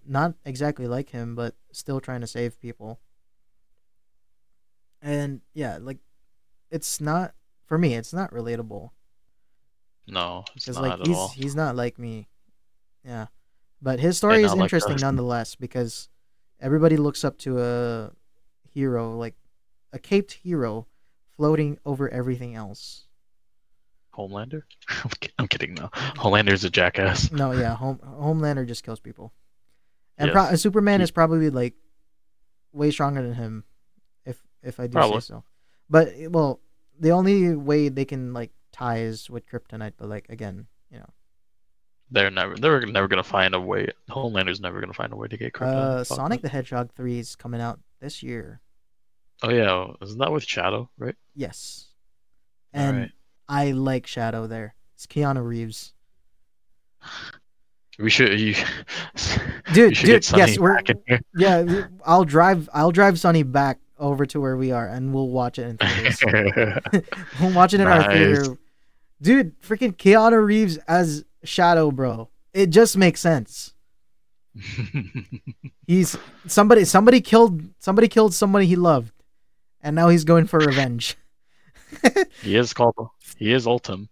Speaker 1: not exactly like him, but still trying to save people. And yeah, like it's not for me. It's not relatable.
Speaker 3: No, it's
Speaker 1: because
Speaker 3: not
Speaker 1: like
Speaker 3: at all.
Speaker 1: he's not like me. Yeah, but his story
Speaker 3: And
Speaker 1: is
Speaker 3: not like
Speaker 1: interesting
Speaker 3: us.
Speaker 1: nonetheless because everybody looks up to a hero, like a caped hero, floating over everything else.
Speaker 3: Homelander? I'm kidding. No, Homelander's a jackass.
Speaker 1: No, yeah, Homelander just kills people, and
Speaker 3: Yes,
Speaker 1: Superman
Speaker 3: he-
Speaker 1: is probably like way stronger than him, if I do say
Speaker 3: probably.
Speaker 1: so. But well, the only way they can like tie is with kryptonite. But like again,
Speaker 3: They're never gonna find a way. Homelander's never gonna find a way to get kryptonite. Fuck
Speaker 1: Sonic
Speaker 3: that.
Speaker 1: the Hedgehog 3 is coming out this year.
Speaker 3: Oh yeah, isn't that with Shadow, right?
Speaker 1: Yes,
Speaker 3: All
Speaker 1: and
Speaker 3: right.
Speaker 1: I like Shadow there. It's Keanu Reeves.
Speaker 3: We should you,
Speaker 1: Dude,
Speaker 3: you should get Sunny
Speaker 1: yes, we're
Speaker 3: back in here.
Speaker 1: yeah. I'll drive Sonny back over to where we are, and we'll watch it in theaters. We'll watch it in our
Speaker 3: Nice.
Speaker 1: theater. Dude, freaking Keanu Reeves as Shadow, bro. It just makes sense. He's somebody killed somebody he loved, and now he's going for revenge.
Speaker 3: He is Ultim.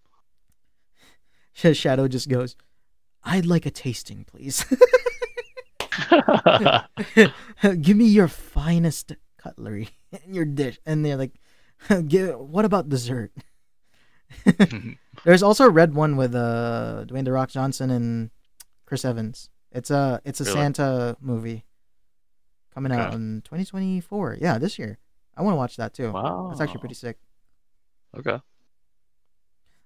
Speaker 1: Shadow just goes, "I'd like a tasting, please. Give me your finest cutlery and your dish." And they're like, "What about dessert?" There's also a red one with Dwayne The Rock Johnson and Chris Evans. It's a
Speaker 3: Really?
Speaker 1: Santa movie coming out
Speaker 3: Okay.
Speaker 1: in 2024. Yeah, this year. I want to watch that too.
Speaker 3: Wow.
Speaker 1: That's actually pretty sick.
Speaker 3: Okay.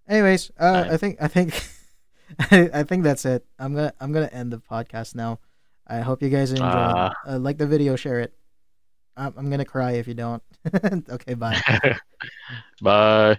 Speaker 1: Anyways,
Speaker 3: Nice.
Speaker 1: I think I think that's it. I'm gonna end the podcast now. I hope you guys enjoyed. Like the video, share it. I'm gonna cry if you don't. Okay, bye.
Speaker 3: Bye.